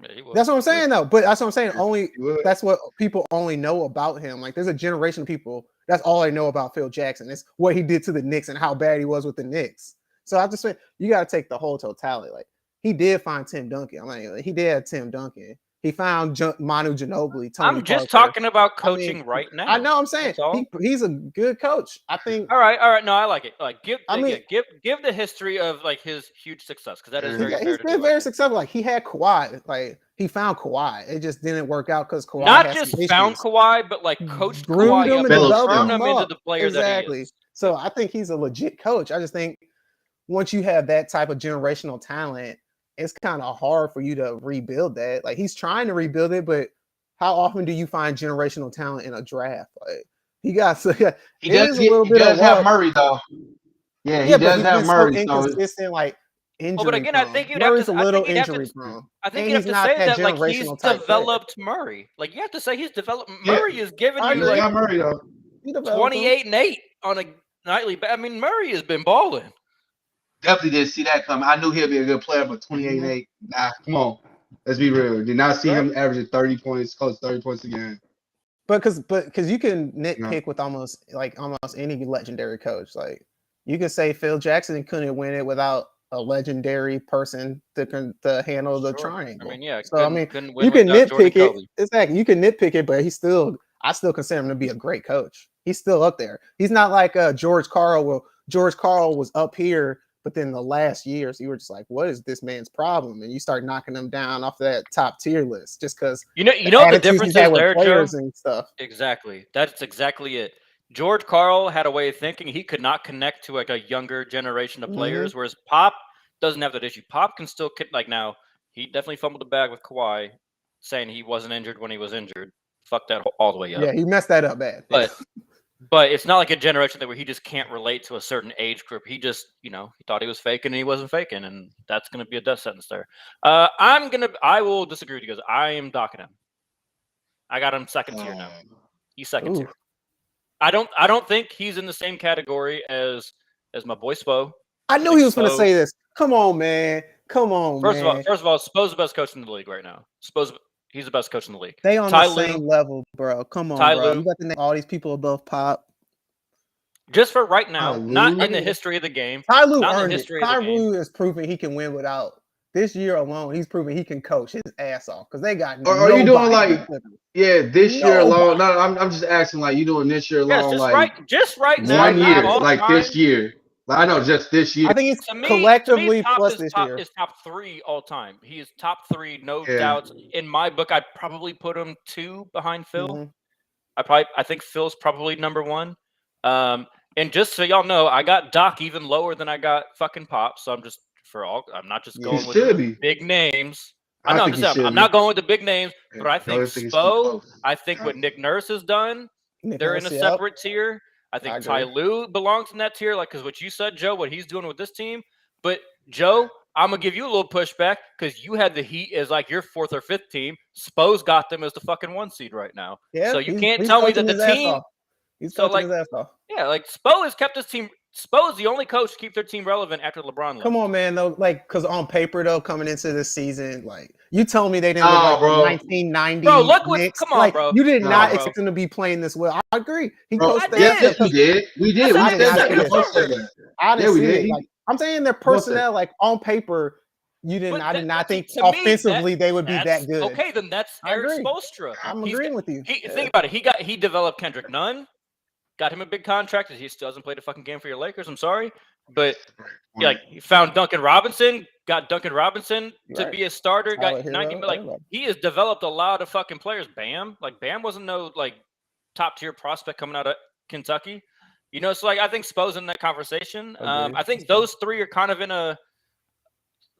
Yeah, he was. That's what I'm saying though. But that's what I'm saying. Only He was. that's what people only know about him. Like there's a generation of people that's all they know about Phil Jackson. It's what he did to the Knicks and how bad he was with the Knicks. So I just say you got to take the whole totality. Like he did find Tim Duncan. I mean, he did have Tim Duncan. He found Manu Ginobili. Tony I'm just Parker. talking about I mean, coaching right now. I know. I'm saying That's all. he's a good coach. I think. All right. No, I like it. Like give the history of like his huge success because that is very fair He's to been do. very successful. Like he had Kawhi. Like he found Kawhi. It just didn't work out because Kawhi Not had just some found issues. Kawhi, but like coached Groomed Kawhi him up, and developed turned him him into up. the player that he is. So I think he's a legit coach. I just think once you have that type of generational talent, it's kind of hard for you to rebuild that. Like he's trying to rebuild it, but how often do you find generational talent in a draft? Like he got so He it does is a little he bit does of have luck. Murray though. Yeah, he Yeah, but does he's have been so Murray. So inconsistent, like Well, injury but again, I prone. think you'd Murray's have a to. I little think you'd have injury to. prone, I think and you'd have he's to not say that that like he's generational type player. developed Murray. Like you have to say he's developed. Yeah. Murray is giving I you he agree. got like Murray though. He developed him. 28 and 8 on a nightly. I mean, Murray has been balling. Definitely didn't see that coming. I knew he'd be a good player, but 28 and 8. Nah, come on. Let's be real. Did not see him averaging 30 points, close to 30 points a game. But because you can nitpick No. with almost any legendary coach. Like you could say Phil Jackson couldn't win it without a legendary person to handle the Sure. triangle. I mean, yeah. So I mean, couldn't win you can without Jordan nitpick it. Kobe. Exactly. You can nitpick it, but I still consider him to be a great coach. He's still up there. He's not like George Karl. Well, George Karl was up here, but then the last years you were just like, what is this man's problem? And you start knocking him down off that top tier list just because You know the difference is there, Joe. players and stuff. Exactly. That's exactly it. George Karl had a way of thinking. He could not connect to like a younger generation of players, whereas Pop doesn't have that issue. Pop can still like now. He definitely fumbled the bag with Kawhi, saying he wasn't injured when he was injured. Fuck that all the way up. Yeah, he messed that up bad. But it's not like a generation thing where he just can't relate to a certain age group. He just, he thought he was faking and he wasn't faking, and that's going to be a death sentence there. I will disagree with you guys. I am docking him. I got him second tier now. He's second tier. I don't think he's in the same category as my boy Spo. I knew he was going to say this. Come on, man. Come on, First man. of all, Spo's the best coach in the league right now. He's the best coach in the league. They on the same level, bro. Come on, bro. You got to name all these people above Pop. Just for right now, not in the history of the game. Ty Lue earned it. Ty Lue has proven he can win without. This year alone, he's proven he can coach his ass off because they got. Are you doing like? Yeah, this year alone. No, I'm just asking like you doing this year alone, just right now. 1 year, like this year. I know, just this year. I think he's collectively plus this year. Is top 3 all time. He is top 3, no doubts. In my book, I'd probably put him 2 behind Phil. I think Phil's probably number 1. And just so y'all know, I got Doc even lower than I got fucking Pop. So I'm not just going with big names. I'm not going with the big names, but I think Spo. I think what Nick Nurse has done, they're in a separate tier. I think Ty Lue belongs in that tier, because what you said, Joe, what he's doing with this team. But Joe, I'm gonna give you a little pushback because you had the Heat as like your 4th or 5th team. Spo's got them as the fucking 1 seed right now. Yeah, so you can't tell me that the team. He's coaching his ass off. Yeah, like Spo has kept his team. Spo is the only coach to keep their team relevant after LeBron left. Come on, man. Though, because on paper, though, coming into this season, you tell me they didn't look like the 1990. Bro, look what. Come on, bro. You did not expect them to be playing this well. I agree. He coached yes, we did. We did. I didn't see it. I'm saying their personnel, on paper. I did not think offensively they would be that good. Okay, then that's Eric Spoelstra. I'm agreeing with you. Think about it. He developed Kendrick Nunn. Got him a big contract. He still hasn't played a fucking game for your Lakers. I'm sorry, but he found Duncan Robinson. Got Duncan Robinson to be a starter. Got 90 million. He has developed a lot of fucking players. Bam, Bam wasn't no top tier prospect coming out of Kentucky. So I think Spo's in that conversation. I think those 3 are kind of in a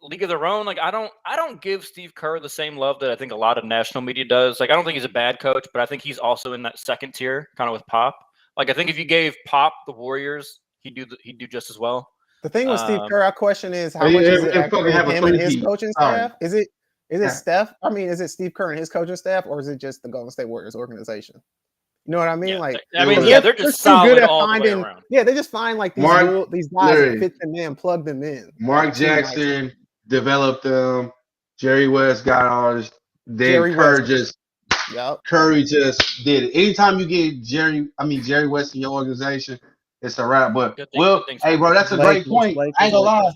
league of their own. I don't give Steve Kerr the same love that I think a lot of national media does. I don't think he's a bad coach, but I think he's also in that second tier, kind of with Pop. I think if you gave Pop the Warriors, he'd do just as well. The thing with Steve Kerr, our question is how much is it actually him and his coaching staff? Is it Steph? I mean, is it Steve Kerr and his coaching staff, or is it just the Golden State Warriors organization? You know what I mean? They're just solid all the way around. Yeah, they just find these guys that fit them in, plug them in. Mark Jackson developed them. Jerry West got all this. Then Kerr Curry just did it. Anytime you get Jerry West in your organization, it's a wrap. But hey, bro, that's a great point. I ain't gonna lie.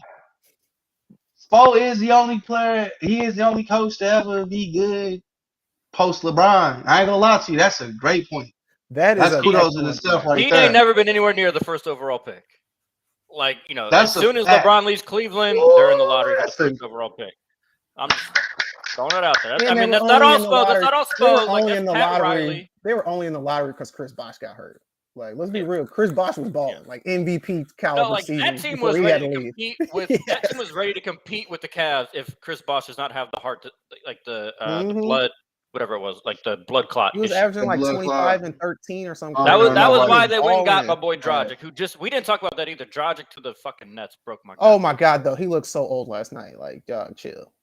Spo is the only player. He is the only coach to ever be good post LeBron. I ain't gonna lie to you. That's a great point. That's kudos in itself right there. He ain't never been anywhere near the 1st overall pick. As soon as LeBron leaves Cleveland, they're in the lottery for the 1st overall pick. I'm just throwing it out there. That's not all Spo. That's not all Spo. They were only in the lottery because Chris Bosh got hurt. Like, let's be real. Chris Bosh was balling, like MVP caliber No, like season that team before was he had ready to to leave. compete with that team was ready to compete with the Cavs if Chris Bosh does not have the heart to like the Mhm. blood, whatever it was, like the blood clot He was issue. averaging The like blood 25 clot. and 13 or something. Oh, That no, was no, that was right. why they went and got my Balling. boy Dragic, who just we didn't talk about that either. Dragic to the fucking Nets broke my. Oh goddamn my heart. god, though, he looked so old last night. Like, dog, chill.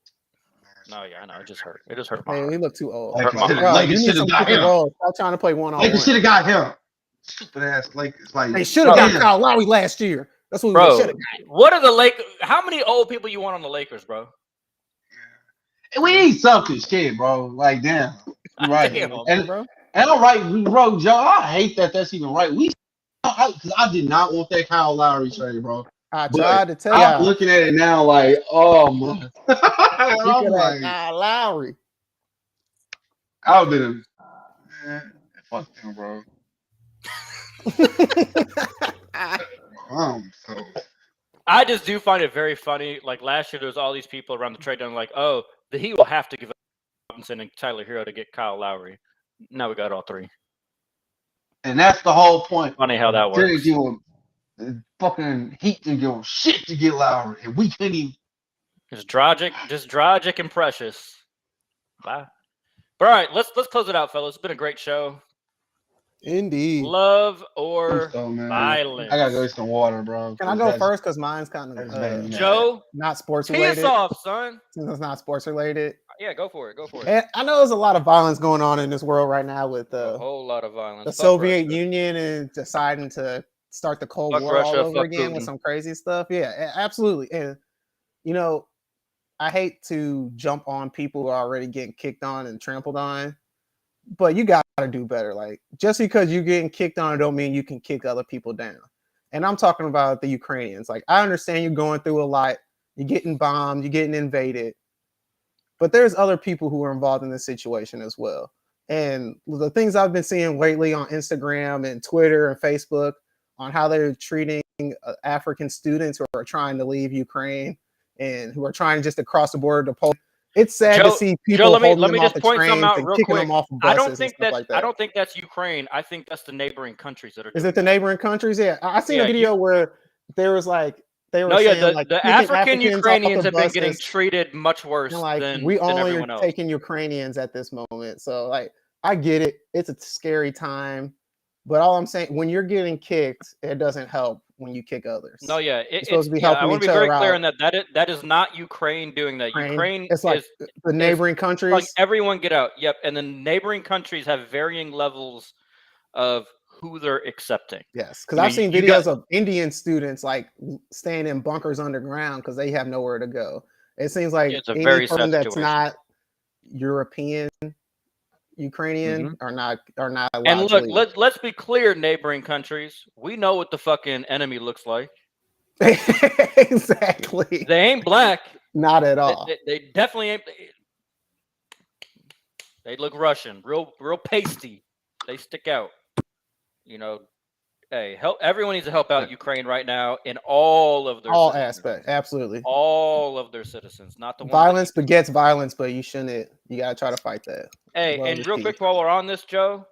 No, yeah, I know. It just hurt. It just hurt my Hey, he heart. looked too old. Lakers my shoulda- Bro, Lakers you need shoulda some got pick and him. roll. Stop trying to play one on Lakers one. should have got him. Stupid ass Lakers. Like They should have got damn. Kyle Lowry last year. That's what we Bro, should have got. what are the Lakers? How many old people you want on the Lakers, bro? And we need something, shit, bro. Like damn. You're right. Damn, and Bro. I'm right, bro, Joe. I hate that that's even right. Because I did not want that Kyle Lowry trade, bro. I But tried to tell I'm you. looking at it now like, oh my. We I'm could have like, Kyle Lowry. I would have been man, fuck him, bro. So I just do find it very funny. Like last year, there was all these people around the trade deadline, like, oh, the Heat will have to give up Robinson and Tyler Hero to get Kyle Lowry. Now we got all three. and that's the whole point. Funny how that Didn't works. give him the fucking Heat didn't give him shit to get Lowry, and we couldn't even. Just Dragic and Precious. Bye. But all right, let's close it out, fellas. It's been a great show. Indeed. Love or So, man, violence? I gotta go get some water, bro. Can I go first? Because mine's kind that's of bad. Joe, not sports tee related. us off, son. Since it's not sports related. Yeah, go for it. Go for it. And I know there's a lot of violence going on in this world right now with A whole lot of violence. the Fuck Soviet Russia. Union and deciding to start the Cold Fuck War Russia, all over fuck again with Putin. some crazy stuff. Yeah, absolutely. And you know, I hate to jump on people who are already getting kicked on and trampled on, but you got to do better. Like just because you're getting kicked on, don't mean you can kick other people down. And I'm talking about the Ukrainians. Like I understand you're going through a lot. You're getting bombed. You're getting invaded. But there's other people who are involved in this situation as well. And the things I've been seeing lately on Instagram and Twitter and Facebook on how they're treating African students who are trying to leave Ukraine and who are trying just to cross the border to Poland. It's sad to Joe- see people Joe, let me holding them just off the point something trains out and real kicking quick. them off of I buses don't think and stuff like that. I don't think that's Ukraine. I think that's the neighboring countries that are. Is doing it the neighboring countries? Yeah, I seen Yeah, a video where there was like they were No, yeah, saying like the kicking African Africans off Ukrainians the have been getting buses. treated much worse And like than, we than only everyone are else. taking Ukrainians at this moment. So like I get it. It's a scary time. But all I'm saying, when you're getting kicked, it doesn't help when you kick others. No, yeah, You're supposed to be I helping want to each be very other clear out. on that. That is not Ukraine doing that. Ukraine It's like is the neighboring like countries. everyone get out. Yep, and the neighboring countries have varying levels of who they're accepting. Yes, because you know, I've seen you videos got- of Indian students like staying in bunkers underground because they have nowhere to go. It seems like Yeah, it's a any very person sad that's situation. not European, Ukrainian are not allowed And to look, leave. let's be clear, neighboring countries. We know what the fucking enemy looks like. Exactly. They ain't black. Not at all. They definitely ain't. They look Russian, real pasty. They stick out. You know, hey, help! Everyone needs to help out Ukraine right now in all of their All citizens. aspects, absolutely. All of their citizens, not the ones that- Violence begets violence, but you shouldn't. You gotta try to fight that. Hey, Love and is real key. quick while we're on this, Joe,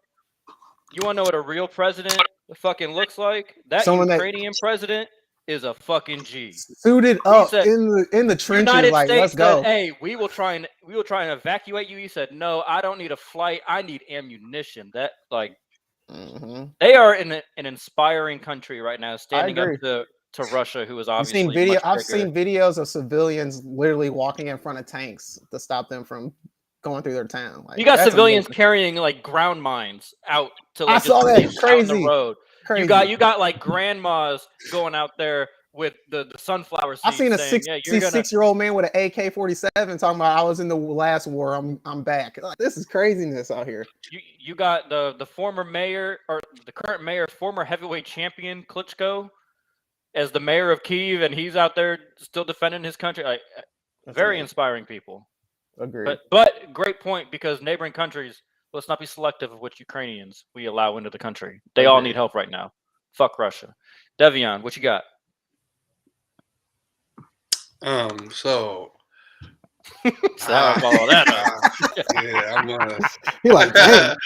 you want to know what a real president fucking looks like? That Someone that- Ukrainian president is a fucking G. Suited up said- in the trenches, United like States let's go. said, "Hey, we will try and evacuate you." He said, "No, I don't need a flight. I need ammunition." That like Mhm. they are in an inspiring country right now, standing up agree. to Russia, who is I've obviously seen video. much I've bigger. seen videos of civilians literally walking in front of tanks to stop them from going through their town. Like, You got that's civilians amazing. carrying like ground mines out to I like saw that. just out on the Crazy. road. Crazy. You got like grandmas going out there with the sunflower seeds. I seen a saying, "Yeah, you're gonna." 66-year-old man with an AK-47 talking about I was in the last war. I'm back. Like, this is craziness out here. You got the former mayor or the current mayor, former heavyweight champion Klitschko, as the mayor of Kyiv, and he's out there still defending his country. Like, That's very amazing. inspiring people. Agreed. But great point, because neighboring countries, let's not be selective of which Ukrainians we allow into the country. They all need help right now. Fuck Russia. Devion, what you got? So I'll follow that up. yeah, I'm gonna. He like, damn.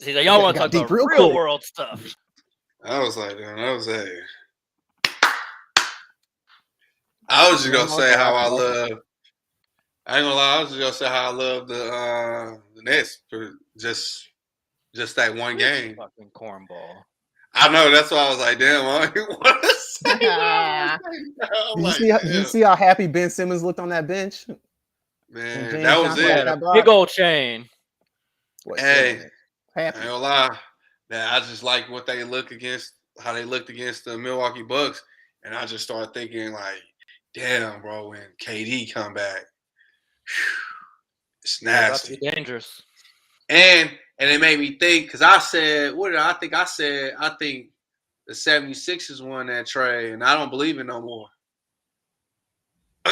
He's like, y'all want to got talk deep about real real quick. world stuff. I was like, damn, that was a. I was just gonna say how I love. I ain't gonna lie. I was just gonna say how I love the Nets for just that one game. Fucking cornball. I know. That's why I was like, damn. I don't even want to say that. Did you see how happy Ben Simmons looked on that bench? Man, James that was Johnson it. had that block? Big old chain. Boy, Hey, I happy. ain't gonna lie. That I just like what they look against, how they looked against the Milwaukee Bucks, and I just started thinking like, damn, bro, when KD come back, it's About to nasty. be dangerous. And it made me think, because I said, what did I think? I said, I think the 76ers won that trade, and I don't believe it no more. I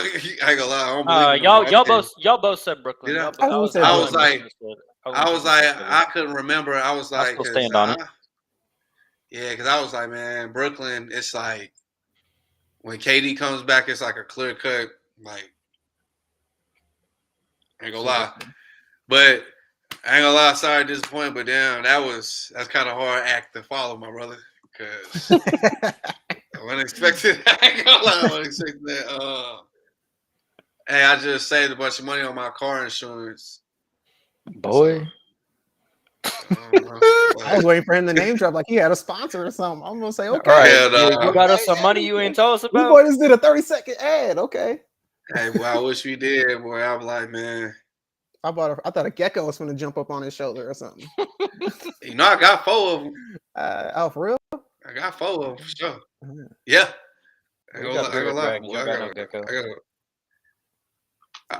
ain't gonna lie, I don't believe it no more. y'all both said Brooklyn. Did I? Y'all both- I was like- I was like, I I couldn't remember. I was like, still stand on it. Yeah, because I was like, man, Brooklyn, it's like, when KD comes back, it's like a clear cut, like, I ain't gonna lie. But I ain't gonna lie, sorry to disappoint, but damn, that's kind of hard act to follow, my brother. Because I wasn't expecting I ain't gonna lie, I wasn't expecting that. Hey, I just saved a bunch of money on my car insurance. Boy. I was waiting for him to name drop like he had a sponsor or something. I'm gonna say, okay. All right. Yeah, no. You got us some money you ain't told us You about? boy just did a 30-second ad. Okay. Hey, boy, I wish we did, boy. I'm like, man. I thought a gecko was gonna jump up on his shoulder or something. You know, I got 4 of them. Oh, for real? I got 4 of them for sure. Mhm. Yeah. I You ain't got gonna lie. dragons, Boy, you I got got no gecko.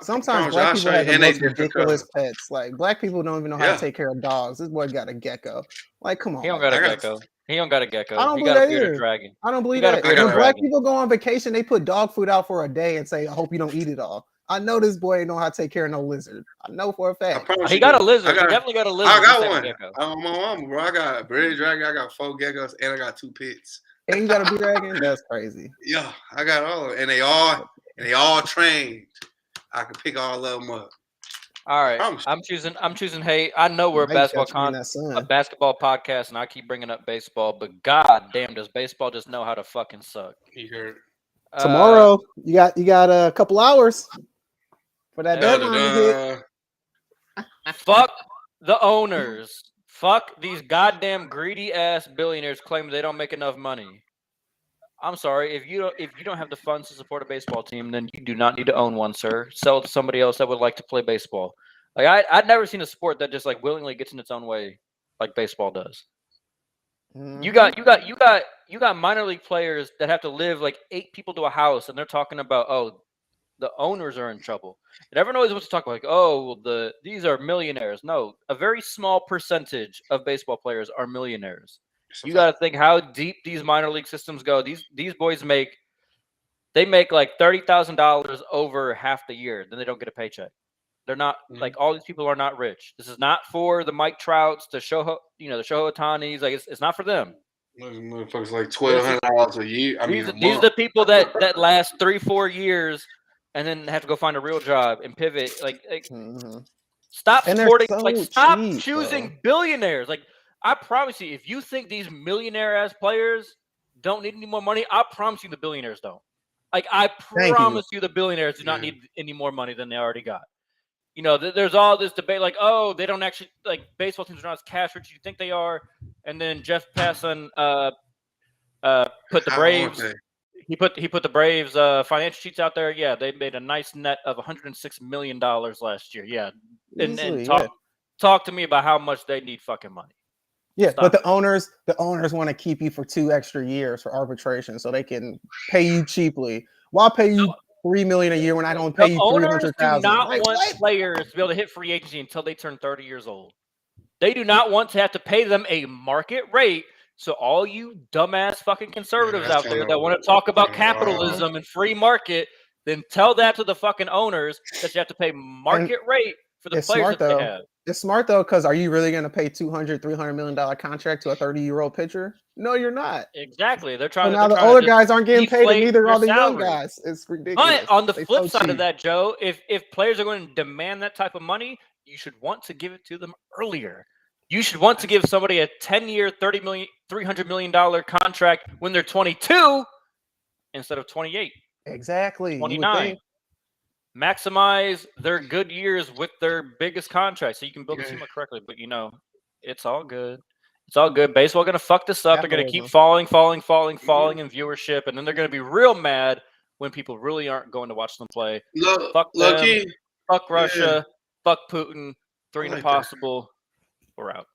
Sometimes black people have the and they most different ridiculous colors. pets. Like black people don't even know how Yeah. to take care of dogs. This boy got a gecko. Like, come on. He don't man. got a I got- gecko. He don't got a gecko. I don't He believe got a that bearded either. dragon. I don't believe got a that. bearded When black dragon. people go on vacation, they put dog food out for a day and say, I hope you don't eat it all. I know this boy ain't know how to take care of no lizard. I know for a I fact. promise He you got a this. lizard. I got, He definitely got a lizard. I got instead of a one. gecko. I'm my mama, bro. I got a bearded dragon. I got 4 geckos, and I got 2 pits. And you got a bee dragon? That's crazy. Yeah, I got all of them, and they all trained. I can pick all of them up. All right. Promise. I'm choosing. Hey, I know we're a Now you gotta basketball train that son. a basketball podcast, and I keep bringing up baseball, but god damn, does baseball just know how to fucking suck? You heard. Tomorrow, you got a couple hours for that Yeah, deadline to hit. Fuck the owners. Fuck these goddamn greedy ass billionaires claiming they don't make enough money. I'm sorry, if you don't have the funds to support a baseball team, then you do not need to own one, sir. Sell it to somebody else that would like to play baseball. Like I'd never seen a sport that just like willingly gets in its own way like baseball does. You got minor league players that have to live like 8 people to a house, and they're talking about, oh, the owners are in trouble. And everyone always wants to talk about like, oh, well, these are millionaires. No, a very small percentage of baseball players are millionaires. You got to think how deep these minor league systems go. These boys make like $30,000 over half the year, then they don't get a paycheck. They're not like all these people are not rich. This is not for the Mike Trouts, the Shohei Ohtanis. Like it's not for them. Motherfuckers like $1,200 a year. I mean, These are the people that last 3-4 years and then have to go find a real job and pivot. Like stop And they're supporting. so Like stop cheap, choosing bro. billionaires. Like I promise you, if you think these millionaire ass players don't need any more money, I promise you the billionaires don't. Like I promise you the billionaires do not need any more money than they already got. You know, there's all this debate like, oh, they don't actually like baseball teams are not as cash rich as you think they are. And then Jeff Passan put the Braves. He put the Braves financial sheets out there. Yeah, they made a nice net of $106 million last year. Yeah, and talk to me about how much they need fucking money. Yeah, Stop but the owners want to keep you for 2 extra years for arbitration so they can pay you cheaply. Why pay you $3 million a year when I don't pay you $300,000? Do not want players to be able to hit free agency until they turn 30 years old. They do not want to have to pay them a market rate. So all you dumbass fucking conservatives out there that want to talk about capitalism and free market, then tell that to the fucking owners that you have to pay market rate for the players that they have. It's smart though, because are you really going to pay $200-300 million contract to a 30-year-old pitcher? No, you're not. Exactly. They're trying. So now the older guys aren't getting paid, and neither are the young salary. guys. It's ridiculous. But on the flip side of that, Joe, if players are going to demand that type of money, you should want to give it to them earlier. You should want to give somebody a 10-year, $300 million contract when they're 22 instead of 28, Exactly. You would 29. think. Maximize their good years with their biggest contract so you can build the Yeah. team up correctly. But it's all good. It's all good. Baseball gonna fuck this up. They're gonna keep falling in viewership, and then they're gonna be real mad when people really aren't going to watch them play. Fuck them. Low-key, Fuck Russia. Fuck Putin. 3 I like that. impossible. We're out.